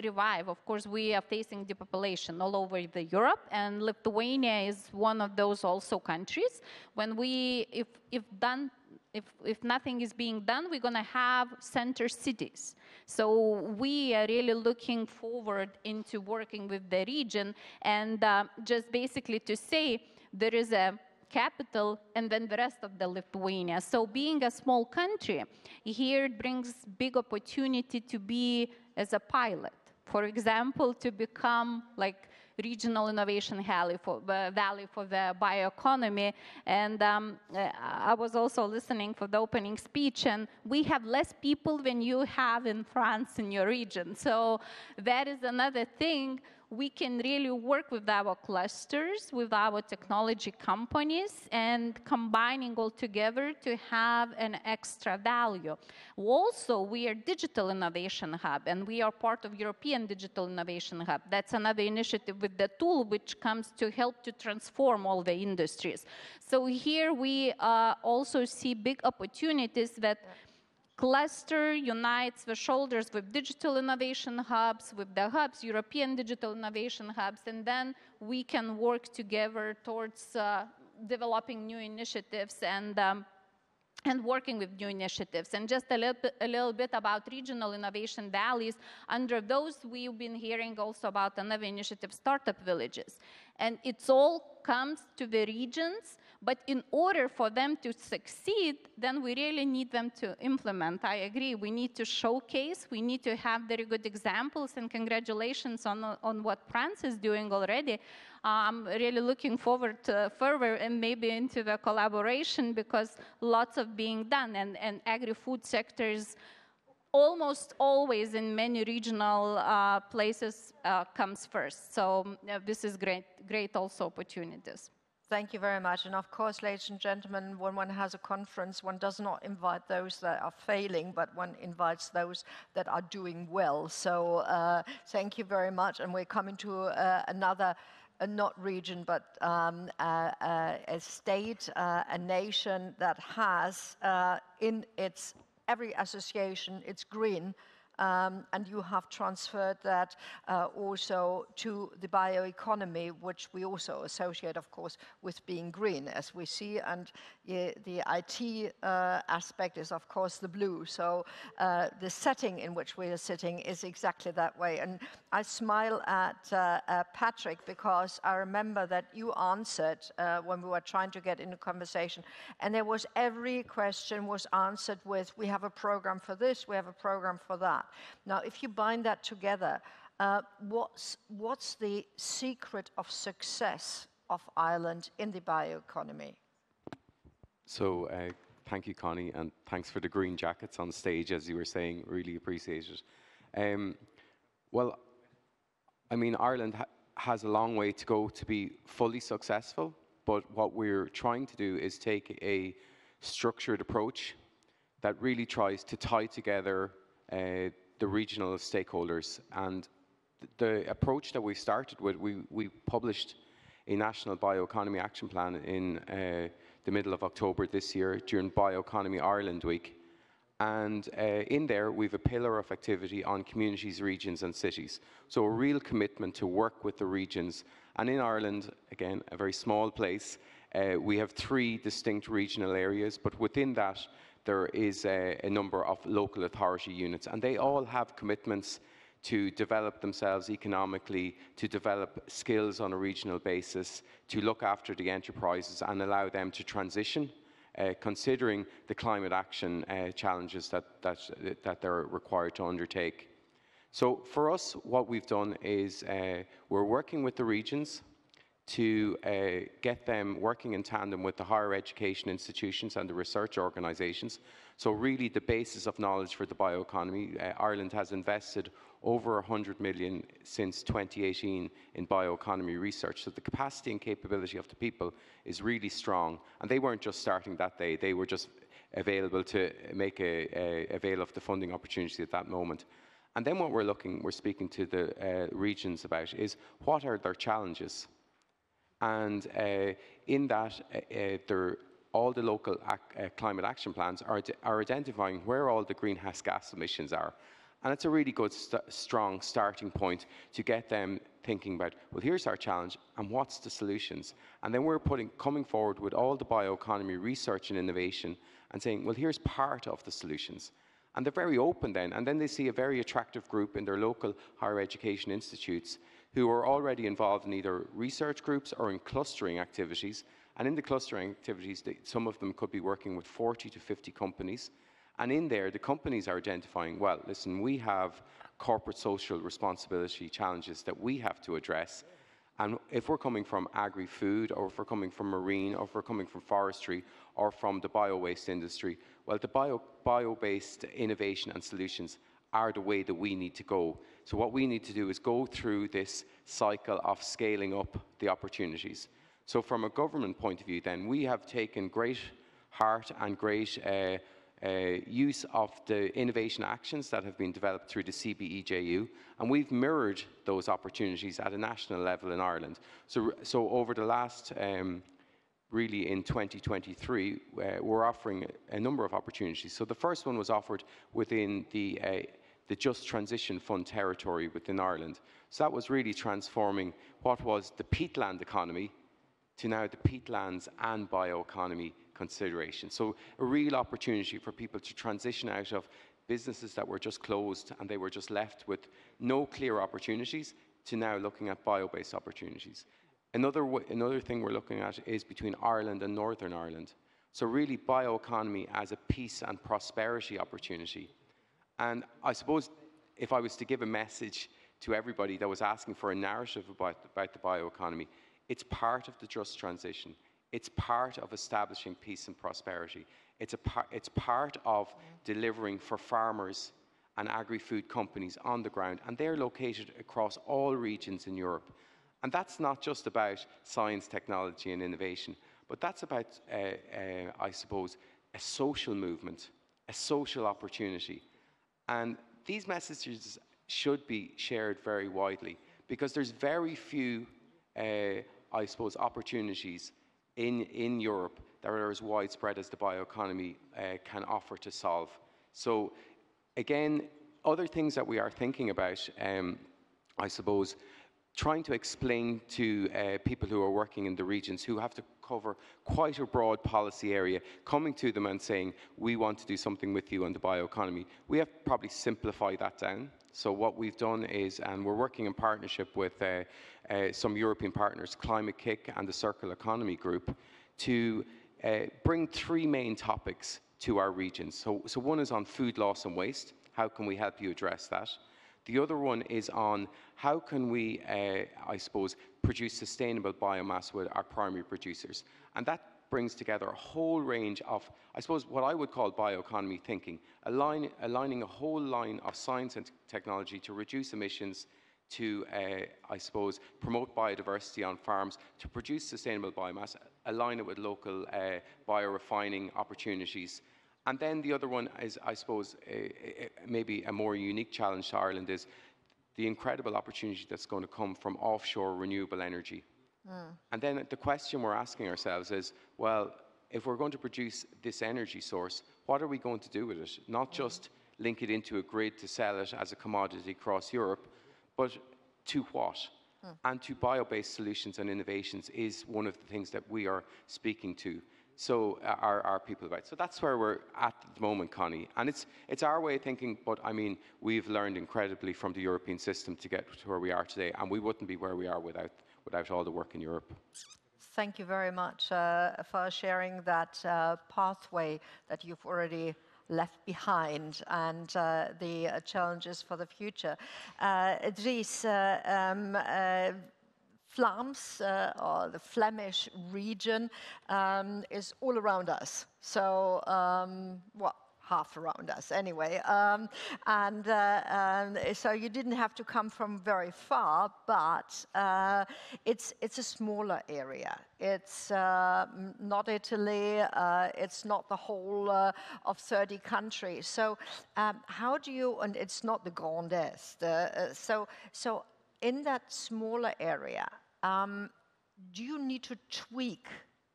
revive, of course, we are facing depopulation all over the Europe, and Lithuania is one of those also countries. When we, if nothing is being done, we're going to have center cities. So we are really looking forward into working with the region, and just basically to say, there is a capital and then the rest of the Lithuania. So being a small country, here it brings big opportunity to be as a pilot. For example, to become like regional innovation valley for the bioeconomy. And I was also listening for the opening speech, and we have less people than you have in France in your region. So that is another thing. We can really work with our clusters, with our technology companies, and combining all together to have an extra value. Also, we are Digital Innovation Hub, and we are part of European Digital Innovation Hub. That's another initiative with the tool which comes to help to transform all the industries. So here we also see big opportunities that cluster unites the shoulders with digital innovation hubs, with the hubs, European digital innovation hubs, and then we can work together towards developing new initiatives and working with new initiatives. And just a little bit about regional innovation valleys. Under those, we've been hearing also about another initiative, startup villages. And it's all comes to the regions, but in order for them to succeed, then we really need them to implement. I agree, we need to showcase, we need to have very good examples, and congratulations on what France is doing already. I'm really looking forward to further and maybe into the collaboration, because lots of being done, and agri-food sectors almost always in many regional places comes first. So this is great also opportunities. Thank you very much. And of course, ladies and gentlemen, when one has a conference, one does not invite those that are failing, but one invites those that are doing well. So thank you very much. And we're coming to another, not region, but a state, a nation that has in its every association, it's green. And you have transferred that also to the bioeconomy, which we also associate, of course, with being green, as we see. And the IT aspect is, of course, the blue. So the setting in which we are sitting is exactly that way. And I smile at Patrick, because I remember that you answered when we were trying to get into conversation. And there was every question was answered with, we have a program for this, we have a program for that. Now, if you bind that together, what's the secret of success of Ireland in the bioeconomy? So thank you, Connie, and thanks for the green jackets on stage, as you were saying. Really appreciate it. Well, I mean, Ireland has a long way to go to be fully successful, but what we're trying to do is take a structured approach that really tries to tie together the regional stakeholders. And the approach that we started with, we published a national bioeconomy action plan in the middle of October this year during Bioeconomy Ireland Week. And in there, we have a pillar of activity on communities, regions and cities. So a real commitment to work with the regions. And in Ireland, again, a very small place, we have 3 distinct regional areas, but within that, there is a number of local authority units, and they all have commitments to develop themselves economically, to develop skills on a regional basis, to look after the enterprises and allow them to transition, considering the climate action challenges that they're required to undertake. So for us, what we've done is we're working with the regions to get them working in tandem with the higher education institutions and the research organisations. So really the basis of knowledge for the bioeconomy. Ireland has invested over 100 million since 2018 in bioeconomy research. So the capacity and capability of the people is really strong. And they weren't just starting that day, they were just available to make avail of the funding opportunity at that moment. And then what we're speaking to the regions about is, what are their challenges? And in that, all the local climate action plans are identifying where all the greenhouse gas emissions are. And it's a really good, strong starting point to get them thinking about, well, here's our challenge, and what's the solutions? And then we're coming forward with all the bioeconomy research and innovation and saying, well, here's part of the solutions. And they're very open then. And then they see a very attractive group in their local higher education institutes who are already involved in either research groups or in clustering activities. And in the clustering activities, some of them could be working with 40 to 50 companies. And in there, the companies are identifying, well, listen, we have corporate social responsibility challenges that we have to address. And if we're coming from agri-food, or if we're coming from marine, or if we're coming from forestry, or from the bio-waste industry, well, the bio-based innovation and solutions are the way that we need to go. So what we need to do is go through this cycle of scaling up the opportunities. So from a government point of view then, we have taken great heart and great use of the innovation actions that have been developed through the CBE JU, and we've mirrored those opportunities at a national level in Ireland. So over the last really in 2023, we're offering a number of opportunities. So the first one was offered within the Just Transition Fund territory within Ireland. So that was really transforming what was the peatland economy to now the peatlands and bioeconomy consideration. So a real opportunity for people to transition out of businesses that were just closed and they were just left with no clear opportunities to now looking at bio-based opportunities. Another thing we're looking at is between Ireland and Northern Ireland. So really bioeconomy as a peace and prosperity opportunity. And I suppose if I was to give a message to everybody that was asking for a narrative about the bioeconomy, it's part of the just transition. It's part of establishing peace and prosperity. It's part of delivering for farmers and agri-food companies on the ground, and they're located across all regions in Europe. And that's not just about science, technology, and innovation, but that's about, I suppose, a social movement, a social opportunity. And these messages should be shared very widely because there's very few, I suppose, opportunities in Europe that are as widespread as the bioeconomy can offer to solve. So again, other things that we are thinking about, I suppose, trying to explain to people who are working in the regions who have to cover quite a broad policy area, coming to them and saying, we want to do something with you on the bioeconomy. We have probably simplified that down. So what we've done is, and we're working in partnership with some European partners, Climate Kick and the Circular Economy Group, to bring three main topics to our regions. So one is on food loss and waste. How can we help you address that? The other one is on how can we, I suppose, produce sustainable biomass with our primary producers. And that brings together a whole range of, I suppose, what I would call bioeconomy thinking, aligning a whole line of science and technology to reduce emissions, to, I suppose, promote biodiversity on farms, to produce sustainable biomass, align it with local biorefining opportunities. And then the other one is, I suppose, maybe a more unique challenge to Ireland is the incredible opportunity that's going to come from offshore renewable energy. And then the question we're asking ourselves is, well, if we're going to produce this energy source, what are we going to do with it? Not just link it into a grid to sell it as a commodity across Europe, but to what? And to bio-based solutions and innovations is one of the things that we are speaking to. So our people about. So that's where we're at the moment, Connie. And it's our way of thinking, but I mean, we've learned incredibly from the European system to get to where we are today, and we wouldn't be where we are without all the work in Europe. Thank you very much for sharing that pathway that you've already left behind and the challenges for the future. Dries, Vlaams, or the Flemish region, is all around us. So, well, half around us anyway. So you didn't have to come from very far, but it's a smaller area. It's not Italy, it's not the whole of 30 countries. So how do you, and it's not the Grand-Est, so in that smaller area, do you need to tweak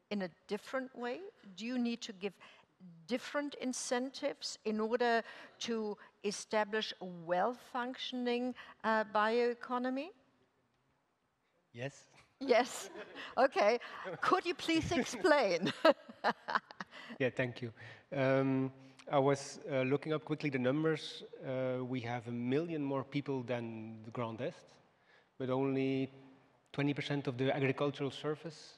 in a different way? Do you need to give different incentives in order to establish a well-functioning bioeconomy? Yes. Yes. Okay. Could you please explain? Yeah, thank you. I was looking up quickly the numbers. We have 1 million more people than the Grand-Est, but only 20% of the agricultural surface.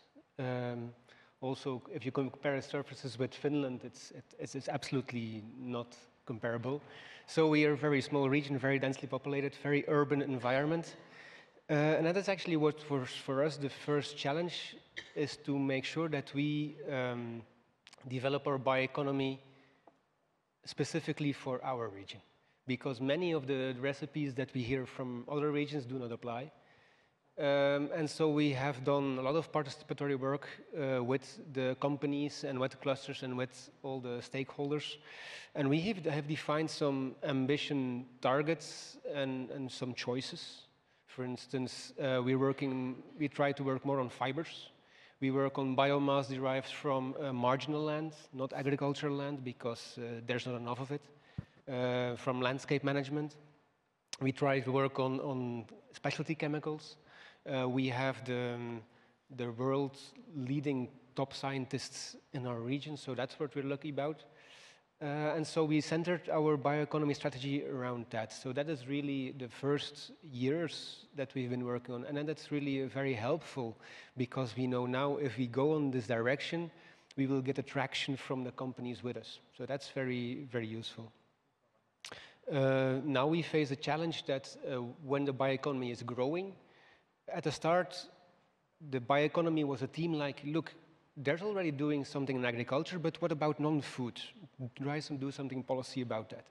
Also, if you compare surfaces with Finland, it's absolutely not comparable. So we are a very small region, very densely populated, very urban environment. And that is actually what for us the first challenge is to make sure that we develop our bioeconomy specifically for our region. Because many of the recipes that we hear from other regions do not apply. And so we have done a lot of participatory work with the companies and with the clusters and with all the stakeholders. And we have defined some ambition targets and some choices. For instance, we try to work more on fibers. We work on biomass derived from marginal land, not agricultural land, because there's not enough of it, from landscape management. We try to work on specialty chemicals. We have the world's leading top scientists in our region, so that's what we're lucky about. And so we centered our bioeconomy strategy around that. So that is really the first years that we've been working on. And then that's really very helpful, because we know now if we go on this direction, we will get attraction from the companies with us. So that's very, very useful. Now we face a challenge that when the bioeconomy is growing, at the start, the bioeconomy was a theme like, look, there's already doing something in agriculture, but what about non-food? Do something policy about that.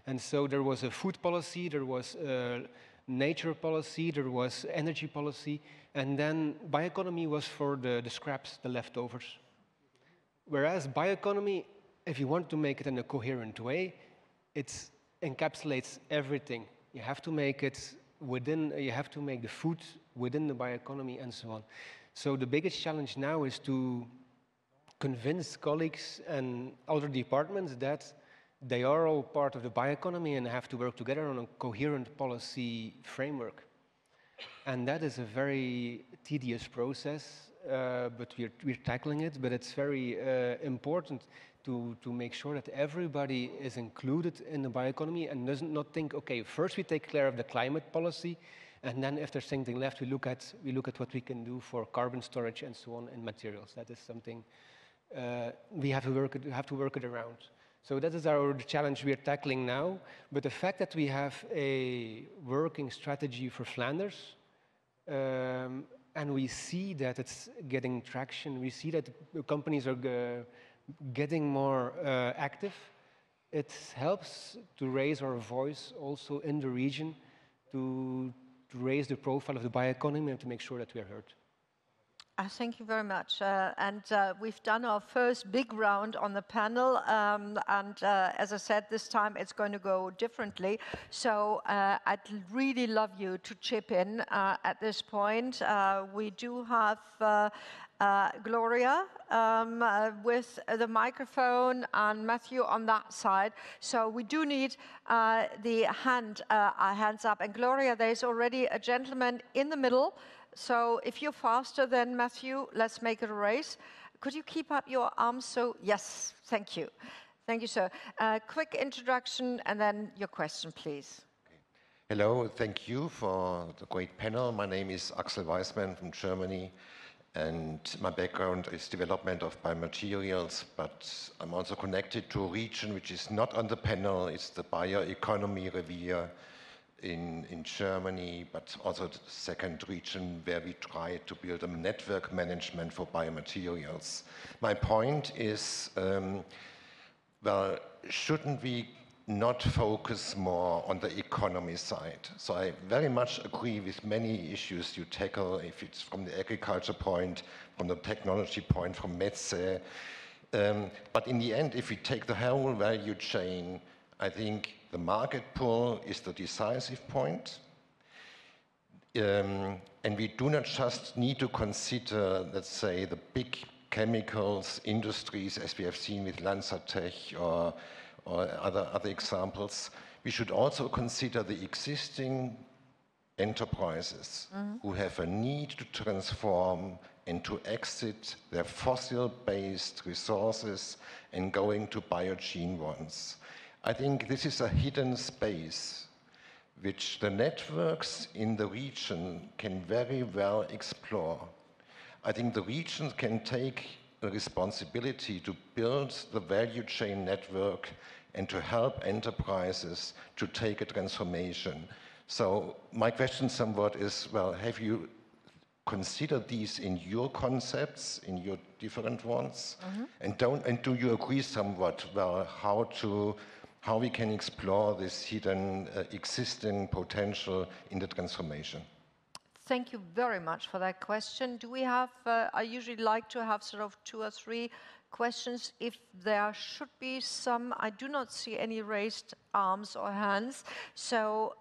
And so there was a food policy, there was a nature policy, there was energy policy, and then bioeconomy was for the scraps, the leftovers. Whereas bioeconomy, if you want to make it in a coherent way, it encapsulates everything. You have to make it within, you have to make the food within the bioeconomy and so on. So the biggest challenge now is to convince colleagues and other departments that they are all part of the bioeconomy and have to work together on a coherent policy framework. And that is a very tedious process, but we're tackling it. But it's very important to make sure that everybody is included in the bioeconomy and doesn't not think, okay, first we take care of the climate policy, and then if there's something left, we look at what we can do for carbon storage and so on and materials. That is something we have to work it around. So that is the challenge we are tackling now. But the fact that we have a working strategy for Flanders, and we see that it's getting traction, we see that companies are getting more active, it helps to raise our voice also in the region to raise the profile of the bioeconomy and to make sure that we are heard. Thank you very much. We've done our first big round on the panel. As I said, this time it's going to go differently. So I'd really love you to chip in at this point. We do have Gloria with the microphone and Matthew on that side. So we do need the hands up. And Gloria, there's already a gentleman in the middle. So if you're faster than Matthew, let's make it a race. Could you keep up your arms? So yes, thank you. Thank you, sir. Quick introduction and then your question, please. Hello, thank you for the great panel. My name is Axel Weismann from Germany, and my background is development of biomaterials, but I'm also connected to a region which is not on the panel. It's the Bioeconomy Revier in Germany, but also the second region where we try to build a network management for biomaterials. My point is, well, shouldn't we not focus more on the economy side? So I very much agree with many issues you tackle, if it's from the agriculture point, from the technology point, from Metze. But in the end, if we take the whole value chain, I think the market pull is the decisive point. And we do not just need to consider, let's say, the big chemicals industries, as we have seen with Lanzatech or other examples. We should also consider the existing enterprises who have a need to transform and to exit their fossil-based resources and going to biogene ones. I think this is a hidden space which the networks in the region can very well explore. I think the region can take a responsibility to build the value chain network and to help enterprises to take a transformation. So my question somewhat is, well, have you considered these in your concepts, in your different ones? And do you agree somewhat, well, how we can explore this hidden existing potential in the transformation? Thank you very much for that question. Do we have, I usually like to have sort of 2 or 3 questions. If there should be some, I do not see any raised arms or hands. So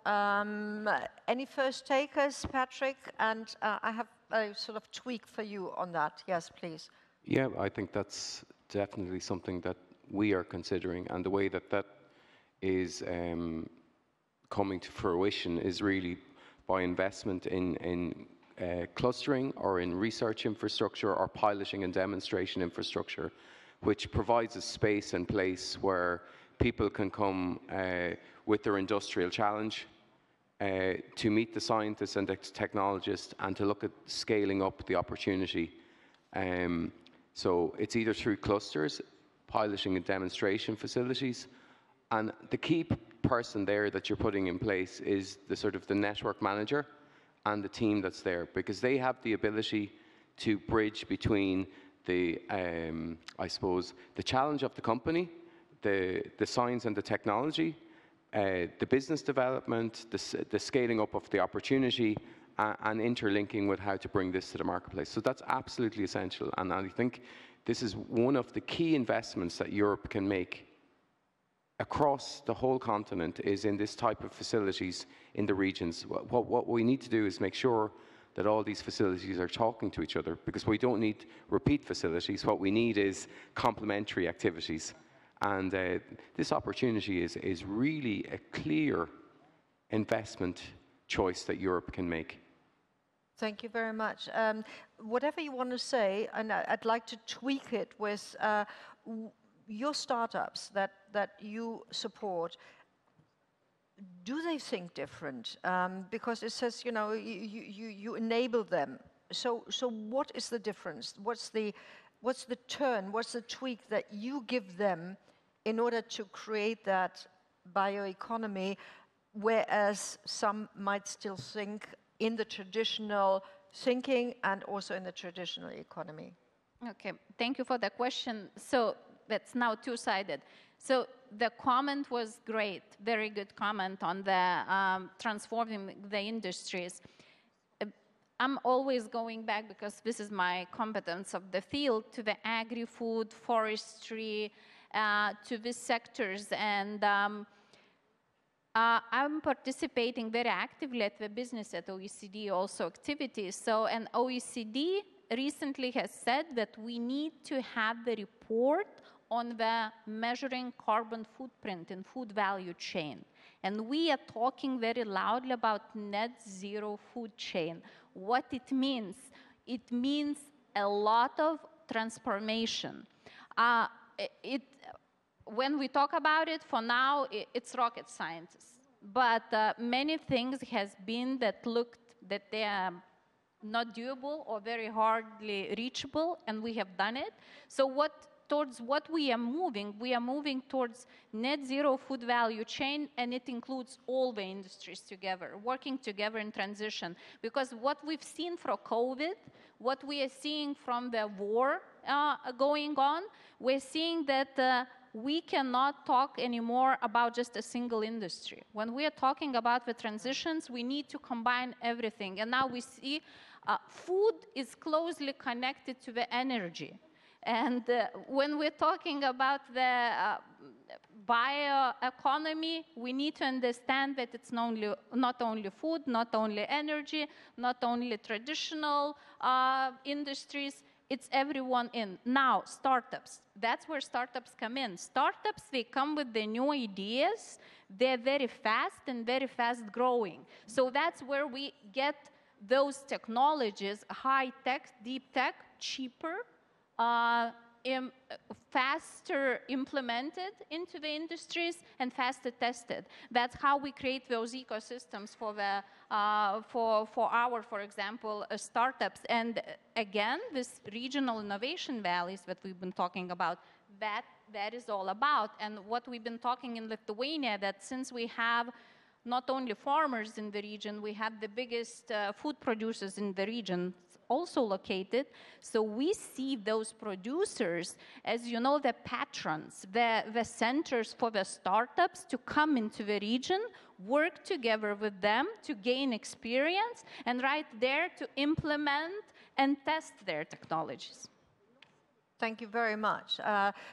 any first takers, Patrick? And I have a sort of tweak for you on that. Yes, please. Yeah, I think that's definitely something that we are considering, and the way that that is coming to fruition is really by investment in clustering or in research infrastructure or piloting and demonstration infrastructure, which provides a space and place where people can come with their industrial challenge to meet the scientists and the technologists and to look at scaling up the opportunity. So it's either through clusters, piloting and demonstration facilities, and the key person there that you're putting in place is the sort of the network manager and the team that's there, because they have the ability to bridge between the, I suppose, the challenge of the company, the science and the technology, the business development, the scaling up of the opportunity, and interlinking with how to bring this to the marketplace. So that's absolutely essential, and I think this is one of the key investments that Europe can make across the whole continent, is in this type of facilities in the regions. What we need to do is make sure that all these facilities are talking to each other, because we don't need repeat facilities. What we need is complementary activities. And this opportunity is really a clear investment choice that Europe can make. Thank you very much. Whatever you want to say, and I'd like to tweak it with your startups that you support. Do they think different? Because it says, you know, you enable them. So what is the difference? What's the turn? What's the tweak that you give them in order to create that bioeconomy, whereas some might still think in the traditional thinking and also in the traditional economy? Okay, thank you for the question. So that's now two-sided. So the comment was great, very good comment on the transforming the industries. I'm always going back, because this is my competence of the field, to the agri-food, forestry, to these sectors. And I'm participating very actively at the business at OECD also activities. So, and OECD recently has said that we need to have the report on the measuring carbon footprint in food value chain. And we are talking very loudly about net zero food chain. What it means a lot of transformation. When we talk about it, for now, it's rocket science. But many things has been that looked that they are not doable or very hardly reachable, and we have done it. So towards what we are moving towards net zero food value chain, and it includes all the industries together, working together in transition. Because what we've seen from COVID, what we are seeing from the war going on, we're seeing that we cannot talk anymore about just a single industry. When we are talking about the transitions, we need to combine everything. And now we see food is closely connected to the energy. And when we're talking about the bioeconomy, we need to understand that it's not only food, not only energy, not only traditional industries, it's everyone in. Now, startups, that's where startups come in. Startups, they come with their new ideas, they're very fast and very fast growing. So that's where we get those technologies, high tech, deep tech, cheaper, faster implemented into the industries and faster tested. That's how we create those ecosystems for the for example, startups. And again, this regional innovation valleys that we've been talking about, that is all about. And what we've been talking in Lithuania, that since we have not only farmers in the region, we have the biggest food producers in the region also located. So we see those producers as, you know, the patrons, the centers for the startups to come into the region, work together with them to gain experience, and right there to implement and test their technologies. Thank you very much.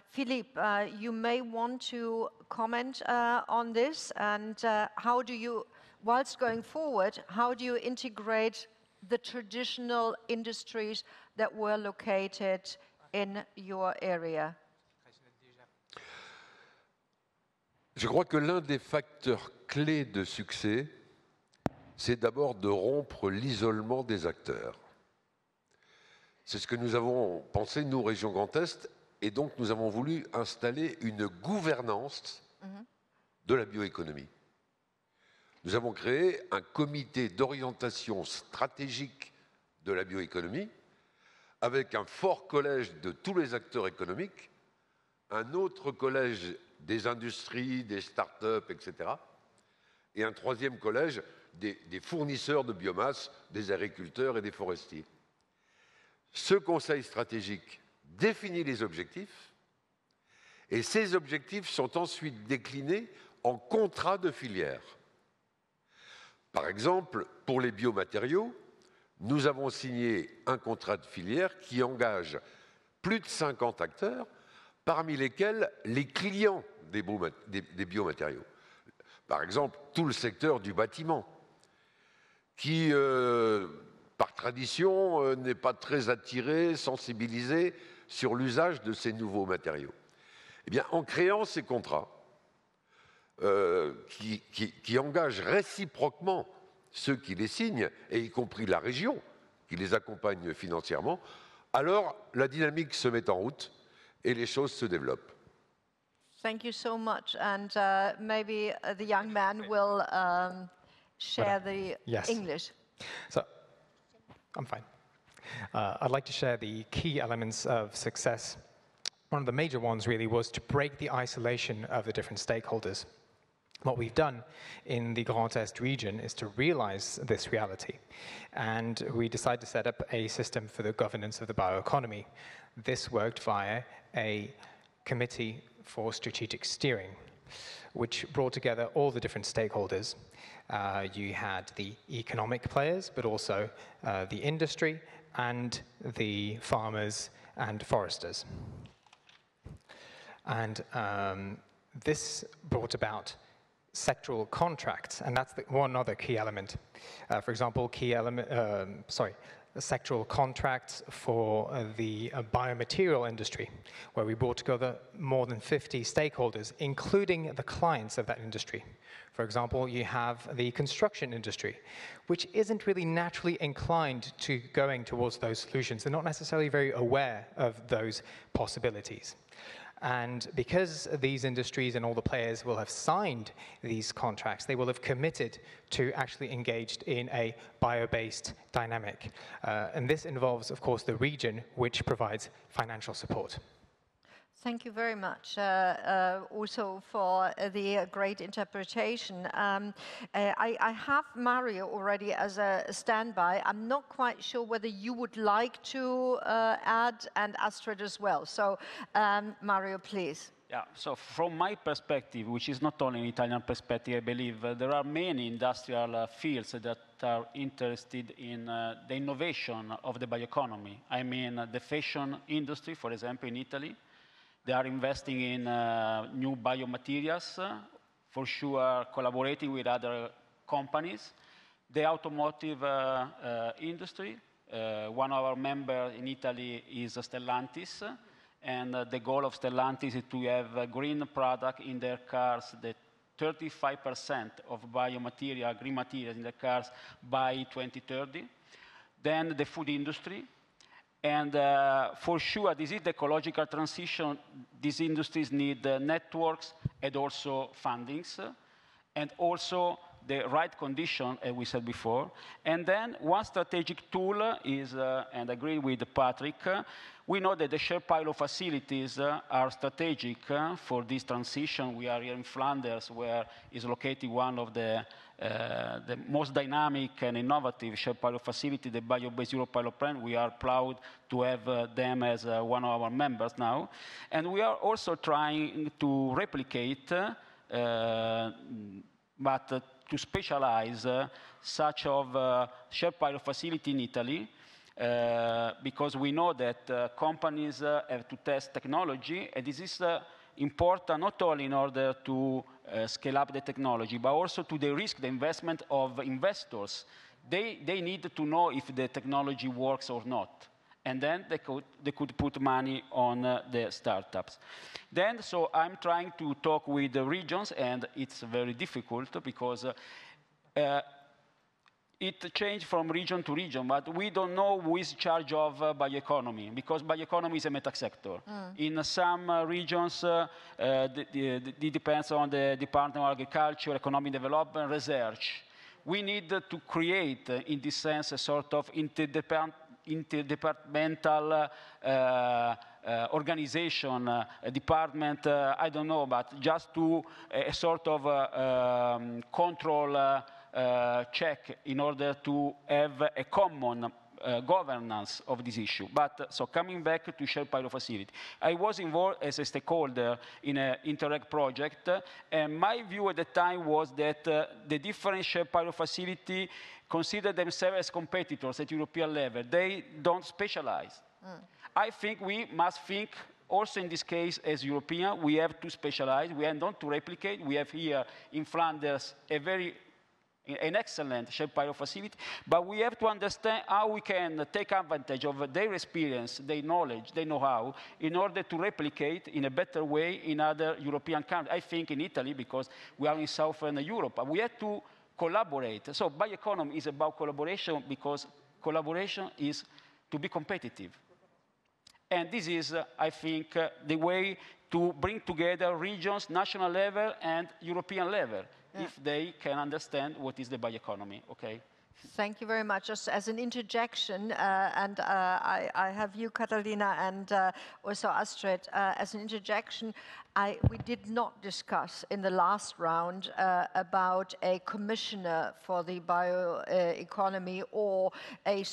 Philippe, you may want to comment on this, and how do you, whilst going forward, how do you integrate the traditional industries that were located in your area? Je crois que l'un des facteurs clés de succès, c'est d'abord de rompre l'isolement des acteurs. C'est ce que nous avons pensé, nous, Région Grand-Est, et donc nous avons voulu installer une gouvernance de la bioéconomie. Nous avons créé un comité d'orientation stratégique de la bioéconomie avec un fort collège de tous les acteurs économiques, un autre collège des industries, des start-up, etc. et un troisième collège des fournisseurs de biomasse, des agriculteurs et des forestiers. Ce conseil stratégique définit les objectifs et ces objectifs sont ensuite déclinés en contrats de filière. Par exemple, pour les biomatériaux, nous avons signé un contrat de filière qui engage plus de 50 acteurs, parmi lesquels les clients des biomatériaux. Par exemple, tout le secteur du bâtiment, qui, par tradition, n'est pas très attiré, sensibilisé sur l'usage de ces nouveaux matériaux. Eh bien, en créant ces contrats, qui engagent réciproquement ceux qui les signent, et y compris la région, qui les accompagne financièrement, alors la dynamique se met en route et les choses se développent. Thank you so much. And maybe the young man will share the English. So, I'm fine. I'd like to share the key elements of success. One of the major ones really was to break the isolation of the different stakeholders. What we've done in the Grand-Est region is to realize this reality. And we decided to set up a system for the governance of the bioeconomy. This worked via a committee for strategic steering, which brought together all the different stakeholders. You had the economic players, but also the industry and the farmers and foresters. And this brought about sectoral contracts, and that's one other key element. For example, sectoral contracts for the biomaterial industry, where we brought together more than 50 stakeholders, including the clients of that industry. For example, you have the construction industry, which isn't really naturally inclined to going towards those solutions. They're not necessarily very aware of those possibilities. And because these industries and all the players will have signed these contracts, they will have committed to actually engaged in a bio-based dynamic. And this involves, of course, the region, which provides financial support. Thank you very much also for the great interpretation. I have Mario already as a standby. I'm not quite sure whether you would like to add, and Astrid as well. So Mario, please. Yeah, so from my perspective, which is not only an Italian perspective, I believe there are many industrial fields that are interested in the innovation of the bioeconomy. I mean, the fashion industry, for example, in Italy. They are investing in new biomaterials, for sure collaborating with other companies. The automotive industry, one of our members in Italy is Stellantis, and the goal of Stellantis is to have a green product in their cars, that 35% of biomaterial, green materials in the cars by 2030. Then the food industry. And for sure, this is the ecological transition. These industries need networks and also fundings, and also the right condition, as we said before. And then one strategic tool is, and I agree with Patrick, we know that the shared pilot facilities are strategic for this transition. We are here in Flanders, where is located one of the most dynamic and innovative shared pilot facility, the Bio-based Europe pilot plan. We are proud to have them as one of our members now. And we are also trying to replicate, but to specialize such of shared pilot facility in Italy, because we know that companies have to test technology, and this is important not only in order to scale up the technology, but also to de-risk the investment of investors, they need to know if the technology works or not. And then they could put money on the startups. Then, so I'm trying to talk with the regions, and it's very difficult because it changed from region to region, but we don't know who is in charge of bioeconomy, because bioeconomy is a meta sector. In some regions, it depends on the Department of Agriculture, Economic Development, Research. We need to create, in this sense, a sort of interdepartmental organization, a department, I don't know, but just to a sort of control check in order to have a common governance of this issue. But so coming back to shared pilot facility, I was involved as a stakeholder in an Interreg project, and my view at the time was that the different shared pilot facility consider themselves as competitors at European level. They don't specialize. I think we must think also in this case as European, we have to specialize, we have not to replicate. We have here in Flanders an excellent shared pilot facility, but we have to understand how we can take advantage of their experience, their knowledge, their know-how, in order to replicate in a better way in other European countries. I think in Italy, because we are in Southern Europe, but we have to collaborate. So bioeconomy is about collaboration, because collaboration is to be competitive. And this is, I think, the way to bring together regions, national level, and European level, if they can understand what is the bioeconomy, okay? Thank you very much. Just as an interjection, and I have you, Catalina, and also Astrid, as an interjection, we did not discuss in the last round about a commissioner for the bioeconomy or a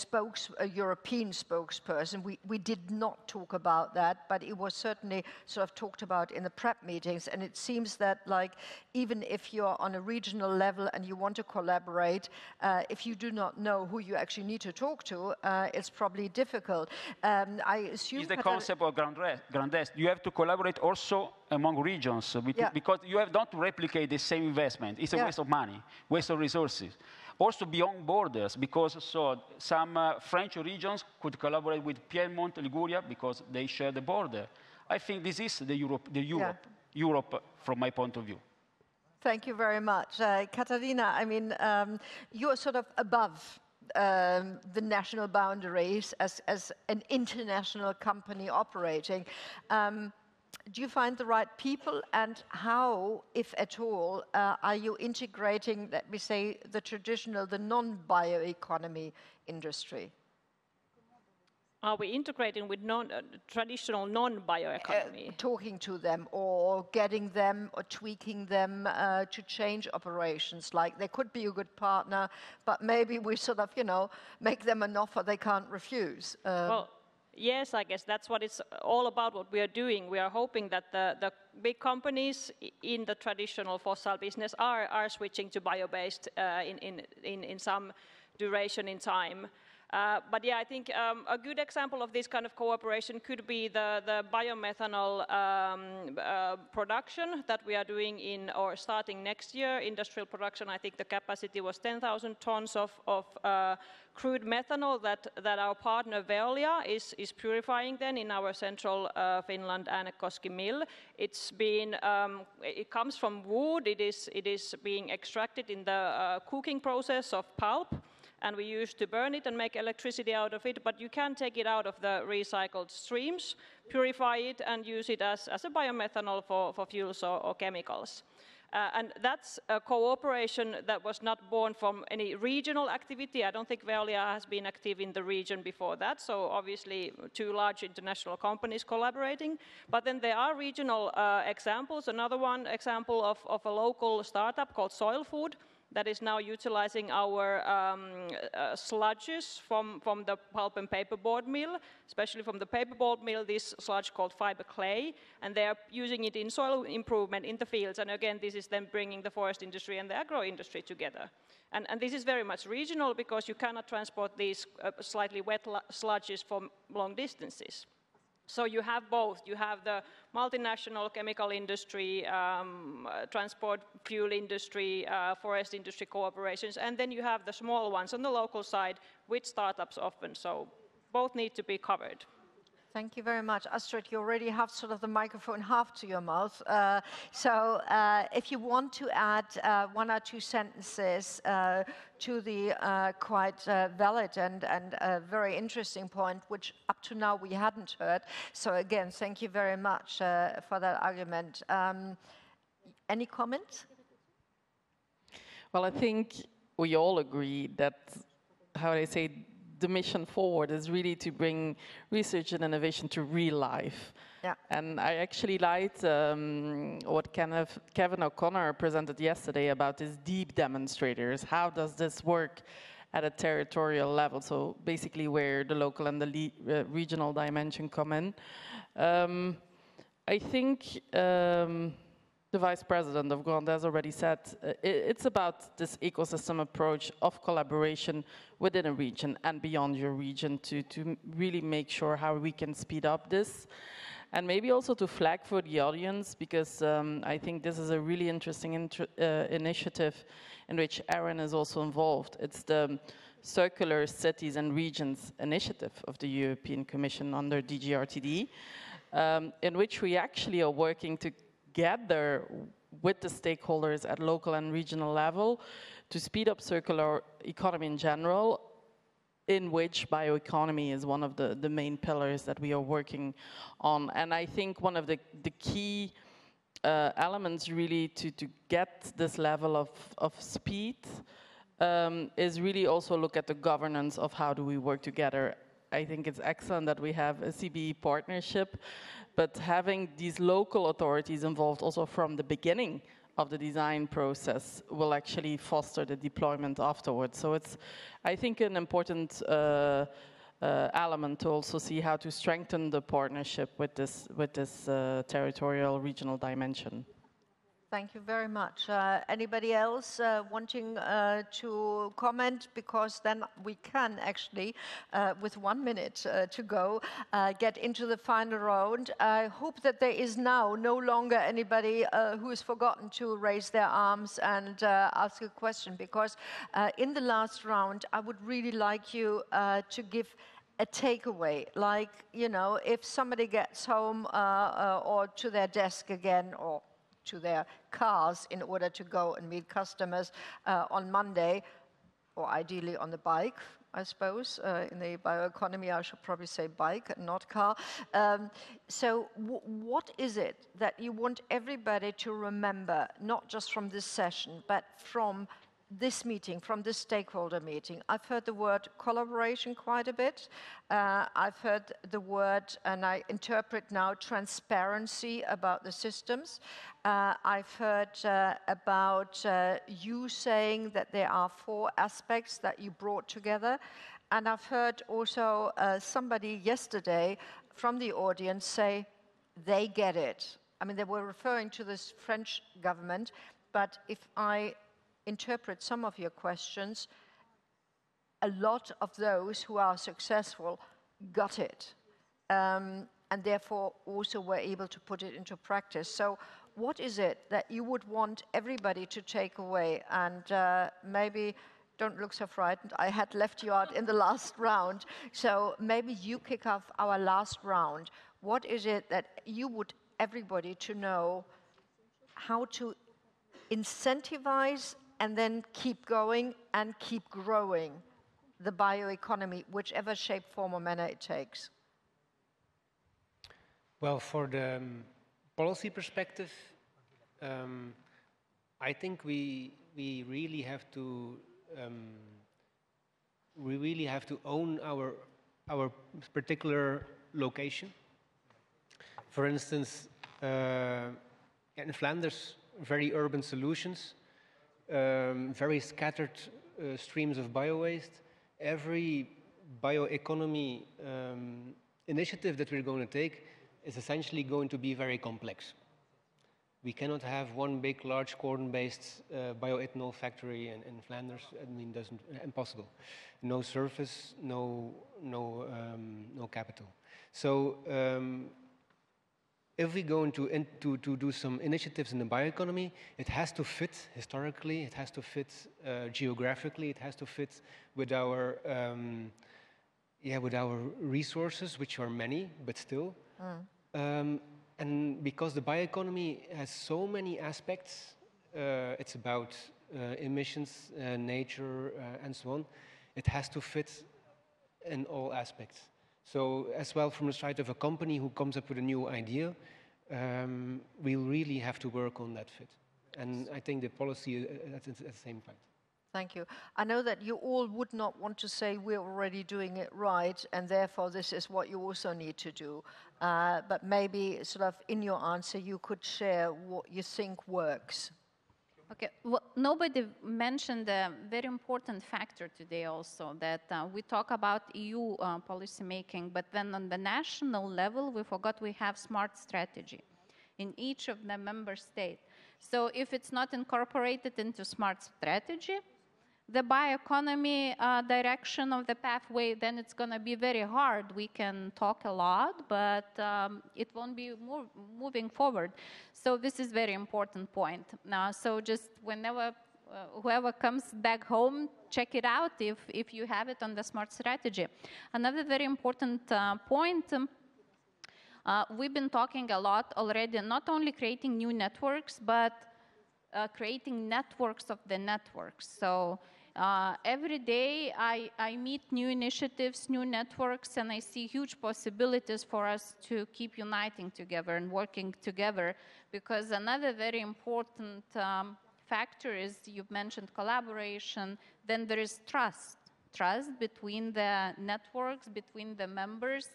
European spokesperson. We did not talk about that, but it was certainly sort of talked about in the prep meetings. And it seems that, like, even if you're on a regional level and you want to collaborate, if you do not know who you actually need to talk to, it's probably difficult. I assume it's the concept of Grand-Est. You have to collaborate also among regions, because you have not to replicate the same investment. It's a waste of money, waste of resources. Also beyond borders, because some French regions could collaborate with Piedmont, Liguria, because they share the border. I think this is the Europe from my point of view. Thank you very much. Catalina, I mean, you're sort of above the national boundaries as an international company operating. Do you find the right people, and how, if at all, are you integrating, let me say, the traditional, the non-bioeconomy industry? Are we integrating with traditional non-bioeconomy? Talking to them or getting them or tweaking them to change operations. Like, they could be a good partner, but maybe we sort of, you know, make them an offer they can't refuse. Well, yes, I guess that's what it's all about, what we are doing. We are hoping that the big companies in the traditional fossil business are switching to bio-based in some duration in time. But yeah, I think a good example of this kind of cooperation could be the biomethanol production that we are doing or starting next year, industrial production. I think the capacity was 10,000 tons of crude methanol that our partner Veolia is purifying then in our central Finland Äänekoski mill. It comes from wood. It is being extracted in the cooking process of pulp, and we used to burn it and make electricity out of it, but you can take it out of the recycled streams, purify it, and use it as a biomethanol for fuels or chemicals. And that's a cooperation that was not born from any regional activity. I don't think Veolia has been active in the region before that, so obviously two large international companies collaborating. But then there are regional examples. Another example of a local startup called Soil Food that is now utilizing our sludges from the pulp and paperboard mill, especially from the paperboard mill, this sludge called fiber clay, and they are using it in soil improvement in the fields. And again, this is then bringing the forest industry and the agro industry together. And this is very much regional, because you cannot transport these slightly wet sludges from long distances. So you have both. You have the multinational chemical industry, transport fuel industry, forest industry cooperations, and then you have the small ones on the local side with startups often. So both need to be covered. Thank you very much. Astrid, you already have sort of the microphone half to your mouth. So if you want to add 1 or 2 sentences to the quite valid and very interesting point, which up to now we hadn't heard. So again, thank you very much for that argument. Any comments? Well, I think we all agree that, how do I say, the mission forward is really to bring research and innovation to real life. Yeah. And I actually liked what Kevin O'Connor presented yesterday about these deep demonstrators. How does this work at a territorial level? So basically where the local and the regional dimension come in. I think the Vice President of Grand-Est already said, it's about this ecosystem approach of collaboration within a region and beyond your region to really make sure how we can speed up this. And maybe also to flag for the audience, because I think this is a really interesting initiative in which Aaron is also involved. It's the Circular Cities and Regions initiative of the European Commission under DG RTD, in which we actually are working together with the stakeholders at local and regional level to speed up circular economy in general, in which bioeconomy is one of the main pillars that we are working on. And I think one of the key elements really to get this level of speed is really also look at the governance of how do we work together. I think it's excellent that we have a CBE partnership, but having these local authorities involved also from the beginning of the design process will actually foster the deployment afterwards. So it's, I think, an important element to also see how to strengthen the partnership with this territorial regional dimension. Thank you very much. Anybody else wanting to comment? Because then we can actually, with 1 minute to go, get into the final round. I hope that there is now no longer anybody who has forgotten to raise their arms and ask a question, because in the last round, I would really like you to give a takeaway, like, you know, if somebody gets home or to their desk again, or to their cars in order to go and meet customers on Monday, or ideally on the bike, I suppose. In the bioeconomy, I should probably say bike and not car. So what is it that you want everybody to remember, not just from this session, but from this meeting, from this stakeholder meeting? I've heard the word collaboration quite a bit. I've heard the word, and I interpret now, transparency about the systems. I've heard about you saying that there are 4 aspects that you brought together. And I've heard also somebody yesterday from the audience say they get it. I mean, they were referring to this French government, but if I interpret some of your questions, a lot of those who are successful got it, and therefore also were able to put it into practice. So what is it that you would want everybody to take away? And maybe, don't look so frightened, I had left you out in the last round, so maybe you kick off our last round. What is it that you would everybody to know how to incentivize and then keep going and keep growing the bioeconomy, whichever shape, form, or manner it takes? Well, for the policy perspective, I think we really have to own our particular location. For instance, in Flanders, very urban solutions. Very scattered streams of bio-waste. Every bioeconomy initiative that we're going to take is essentially going to be very complex. We cannot have one big, large corn-based bioethanol factory in Flanders. I mean, impossible. No surface, no capital. So if we go to do some initiatives in the bioeconomy, it has to fit historically, it has to fit geographically, it has to fit with our resources, which are many, but still. And because the bioeconomy has so many aspects, it's about emissions, nature, and so on, it has to fit in all aspects. So as well from the side of a company who comes up with a new idea, we'll really have to work on that fit. And I think the policy at the same time. Thank you. I know that you all would not want to say we're already doing it right, and therefore this is what you also need to do. But maybe sort of in your answer, you could share what you think works. Okay, well, nobody mentioned a very important factor today also, that we talk about EU policy making, but then on the national level, we forgot we have smart strategy in each of the member states. So if it's not incorporated into smart strategy, the bioeconomy direction of the pathway, then it's going to be very hard. We can talk a lot, but it won't be moving forward. So this is a very important point. So just whenever, whoever comes back home, check it out if you have it on the smart strategy. Another very important point, we've been talking a lot already, not only creating new networks, but creating networks of the networks. So every day I meet new initiatives, new networks, and I see huge possibilities for us to keep uniting together and working together, because another very important factor is, you've mentioned collaboration, then there is trust between the networks, between the members.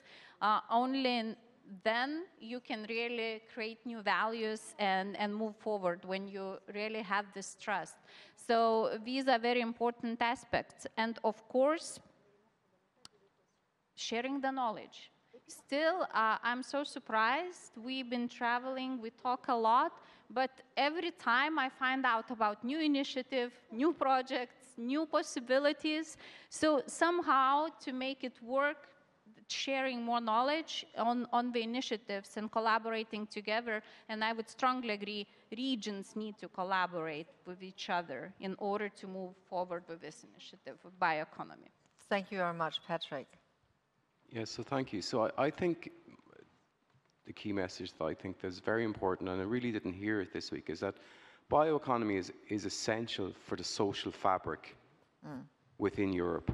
Only then you can really create new values and move forward, when you really have this trust. So these are very important aspects. And of course, sharing the knowledge. Still, I'm so surprised. We've been traveling, we talk a lot, but every time I find out about new initiative, new projects, new possibilities. So somehow to make it work, sharing more knowledge on the initiatives and collaborating together. And I would strongly agree, regions need to collaborate with each other in order to move forward with this initiative of bioeconomy. Thank you very much, Patrick. Yes, so thank you. So I think the key message that I think is very important, and I really didn't hear it this week, is that bioeconomy is essential for the social fabric within Europe.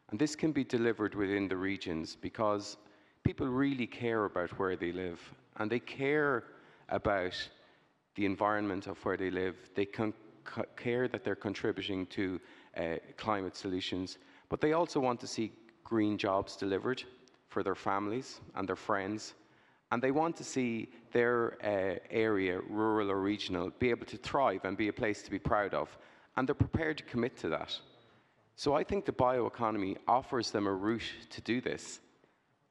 And this can be delivered within the regions, because people really care about where they live, and they care about the environment of where they live. They care that they're contributing to climate solutions, but they also want to see green jobs delivered for their families and their friends, and they want to see their area, rural or regional, be able to thrive and be a place to be proud of, and they're prepared to commit to that. So I think the bioeconomy offers them a route to do this.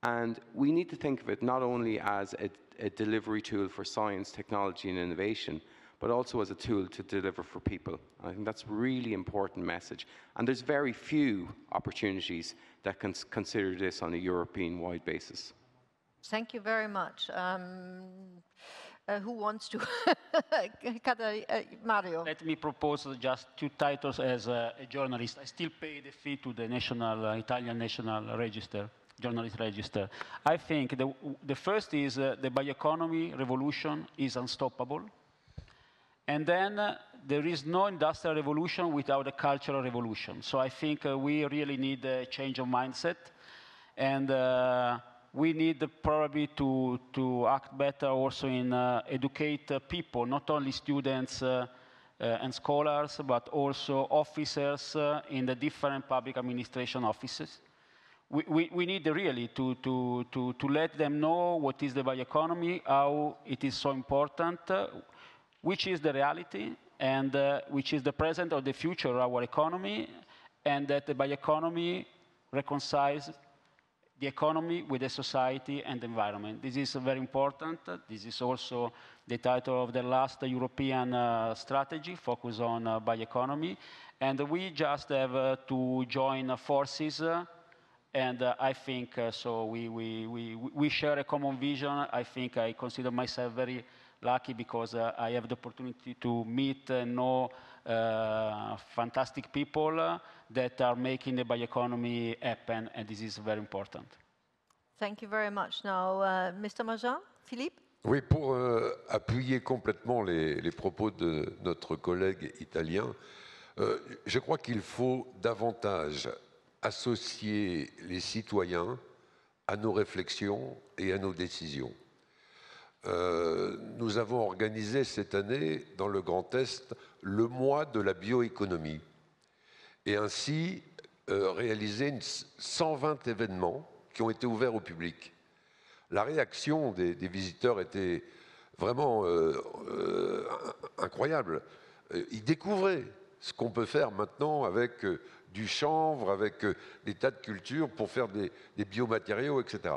And we need to think of it not only as a delivery tool for science, technology, and innovation, but also as a tool to deliver for people. I think that's a really important message. And there's very few opportunities that can consider this on a European-wide basis. Thank you very much. Who wants to? Mario. Let me propose just 2 titles as a journalist. I still pay the fee to the Italian National Register, Journalist Register. I think the first is the bioeconomy revolution is unstoppable. And then there is no industrial revolution without a cultural revolution. So I think we really need a change of mindset. And we need probably to act better also in educate people, not only students and scholars, but also officers in the different public administration offices. We need really to let them know what is the bioeconomy, how it is so important, which is the reality, and which is the present or the future of our economy, and that the bioeconomy reconciles the economy with the society and the environment. This is very important. This is also the title of the last European strategy, focus on bioeconomy. And we just have to join forces And I think so we share a common vision. I think I consider myself very lucky because I have the opportunity to meet and know fantastic people that are making the bioeconomy happen, and this is very important. Thank you very much. Now, Mr. Mangin, Philippe? Oui, pour appuyer complètement les propos de notre collègue italien, je crois qu'il faut davantage associer les citoyens à nos réflexions et à nos décisions. Nous avons organisé cette année, dans le Grand-Est, le mois de la bioéconomie, et ainsi réalisé 120 événements qui ont été ouverts au public. La réaction des visiteurs était vraiment incroyable. Ils découvraient ce qu'on peut faire maintenant avec du chanvre, avec des tas de cultures pour faire des biomatériaux, etc.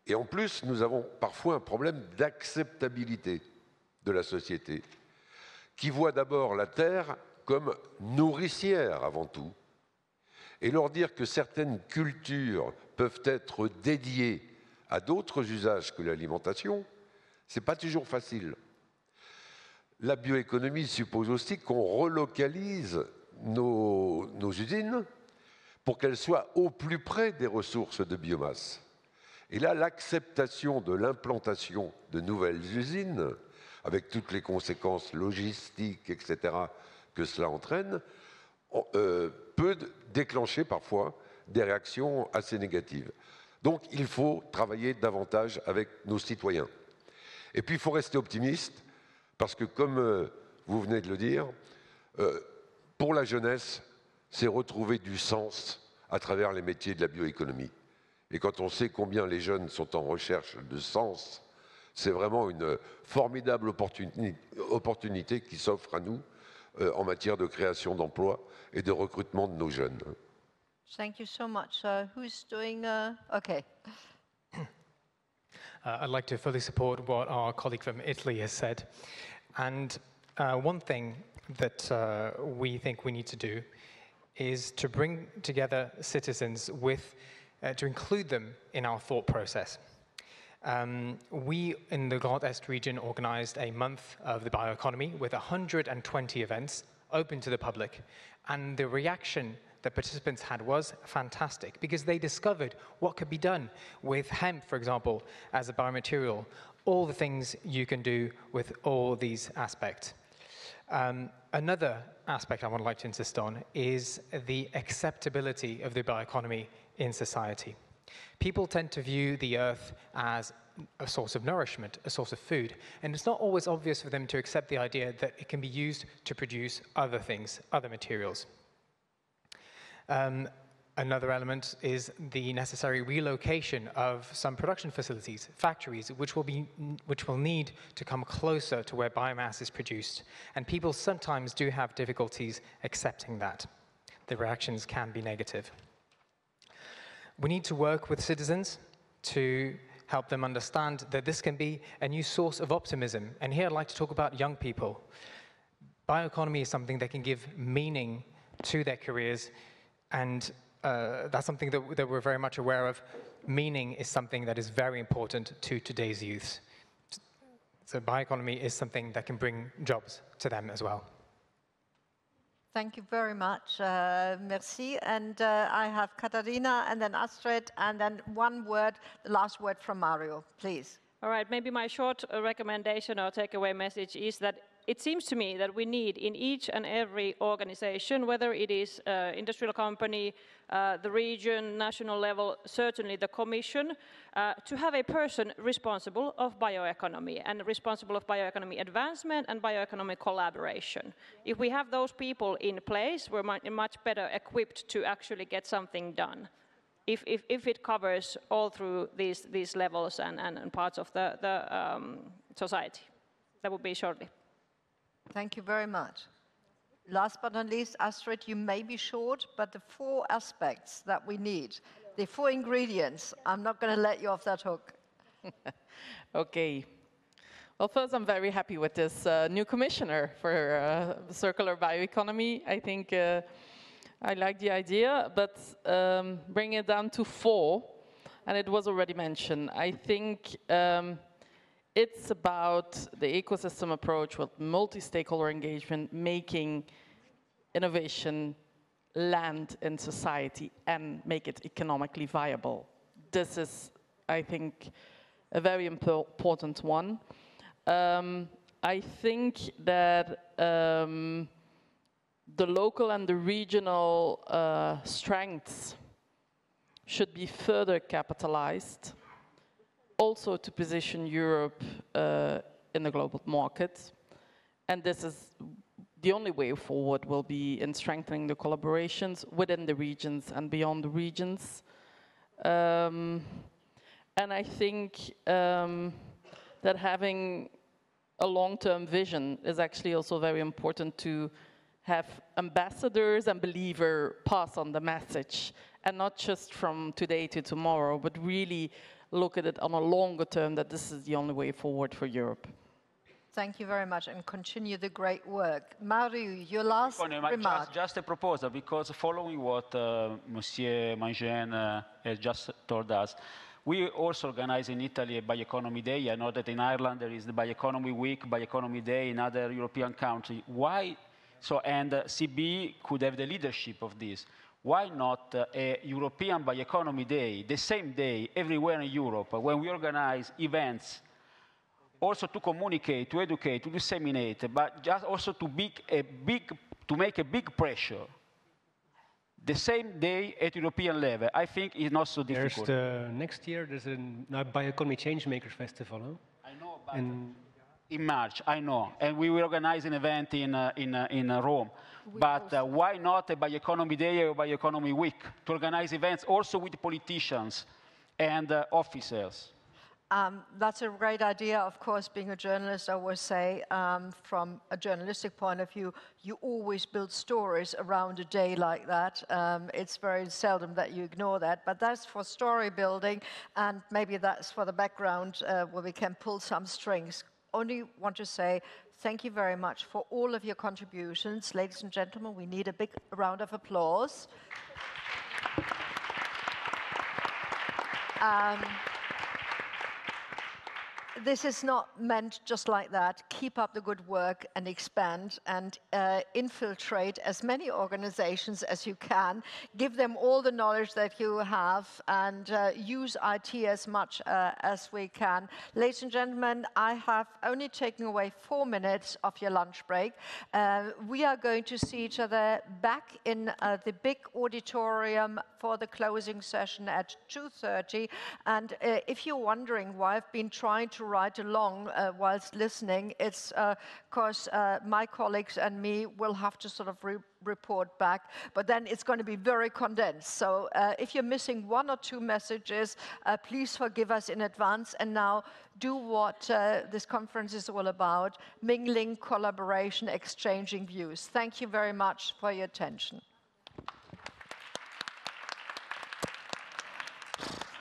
Et en plus, nous avons parfois un problème d'acceptabilité de la société, qui voit d'abord la terre comme nourricière avant tout. Et leur dire que certaines cultures peuvent être dédiées à d'autres usages que l'alimentation, ce n'est pas toujours facile. La bioéconomie suppose aussi qu'on relocalise nos usines pour qu'elles soient au plus près des ressources de biomasse. Et là, l'acceptation de l'implantation de nouvelles usines, avec toutes les conséquences logistiques, etc., que cela entraîne, peut déclencher parfois des réactions assez négatives. Donc, il faut travailler davantage avec nos citoyens. Et puis, il faut rester optimiste, parce que, comme vous venez de le dire, pour la jeunesse, c'est retrouver du sens à travers les métiers de la bioéconomie. Et quand on sait combien les jeunes sont en recherche de sens, c'est vraiment une formidable opportunité qui s'offre à nous en matière de création d'emplois et de recrutement de nos jeunes. Thank you so much. Who's doing? Okay. I'd like to fully support what our colleague from Italy has said. And one thing that we think we need to do is to bring together citizens with, to include them in our thought process. We, in the Grand-Est region, organized a month of the bioeconomy with 120 events open to the public. And the reaction that participants had was fantastic because they discovered what could be done with hemp, for example, as a biomaterial, all the things you can do with all these aspects. Another aspect I would like to insist on is the acceptability of the bioeconomy in society. People tend to view the earth as a source of nourishment, a source of food, and it's not always obvious for them to accept the idea that it can be used to produce other things, other materials. Another element is the necessary relocation of some production facilities, factories, which will need to come closer to where biomass is produced. And people sometimes do have difficulties accepting that. The reactions can be negative. We need to work with citizens to help them understand that this can be a new source of optimism. And here I'd like to talk about young people. Bioeconomy is something that can give meaning to their careers, and that's something that we're very much aware of. Meaning is something that is very important to today's youth. So bioeconomy is something that can bring jobs to them as well. Thank you very much. Merci. And I have Katharina and then Astrid and then one word, the last word from Mario, please. All right, maybe my short recommendation or takeaway message is that it seems to me that we need in each and every organization, whether it is industrial company, the region, national level, certainly the Commission, to have a person responsible of bioeconomy and responsible of bioeconomy advancement and bioeconomy collaboration. If we have those people in place, we're much better equipped to actually get something done. If it covers all through these levels and parts of the society. That would be shortly. Thank you very much. Last but not least, Astrid, you may be short, but the 4 aspects that we need, the 4 ingredients, I'm not going to let you off that hook. Okay. Well, first, I'm very happy with this new commissioner for circular bioeconomy. I think I like the idea, but bring it down to 4, and it was already mentioned. I think it's about the ecosystem approach with multi-stakeholder engagement, making innovation land in society and make it economically viable. This is, I think, a very important one. I think that the local and the regional strengths should be further capitalized, also to position Europe in the global market. And this is the only way forward will be in strengthening the collaborations within the regions and beyond the regions. And I think that having a long-term vision is actually also very important to have ambassadors and believers pass on the message, and not just from today to tomorrow, but really look at it on a longer term, that this is the only way forward for Europe. Thank you very much, and continue the great work. Mario, your last remark. Just a proposal, because following what Monsieur Mangin has just told us, we also organize in Italy a Bioeconomy Day. I know that in Ireland there is the Bioeconomy Week, Bioeconomy Day in other European countries. Why? So, and CBE could have the leadership of this. Why not a European Bioeconomy Day, the same day everywhere in Europe, when we organize events, also to communicate, to educate, to disseminate, but just also to make a big pressure. The same day at European level, I think is not so difficult. Next year, there's a Bioeconomy Changemakers Festival, huh? I know, but in March, I know. And we will organize an event in Rome. But why not a Bioeconomy Day or Bioeconomy Week to organize events also with politicians and officers? That's a great idea. Of course, being a journalist, I always say, from a journalistic point of view, you always build stories around a day like that. It's very seldom that you ignore that, but that's for story building, and maybe that's for the background where we can pull some strings. Only want to say thank you very much for all of your contributions. Ladies and gentlemen, we need a big round of applause. This is not meant just like that. Keep up the good work and expand and infiltrate as many organizations as you can. Give them all the knowledge that you have and use IT as much as we can. Ladies and gentlemen, I have only taken away 4 minutes of your lunch break. We are going to see each other back in the big auditorium for the closing session at 2:30. And if you're wondering why I've been trying to write along whilst listening, it's because my colleagues and me will have to sort of report back, but then it's going to be very condensed. So if you're missing 1 or 2 messages, please forgive us in advance. And now do what this conference is all about: mingling, collaboration, exchanging views. Thank you very much for your attention.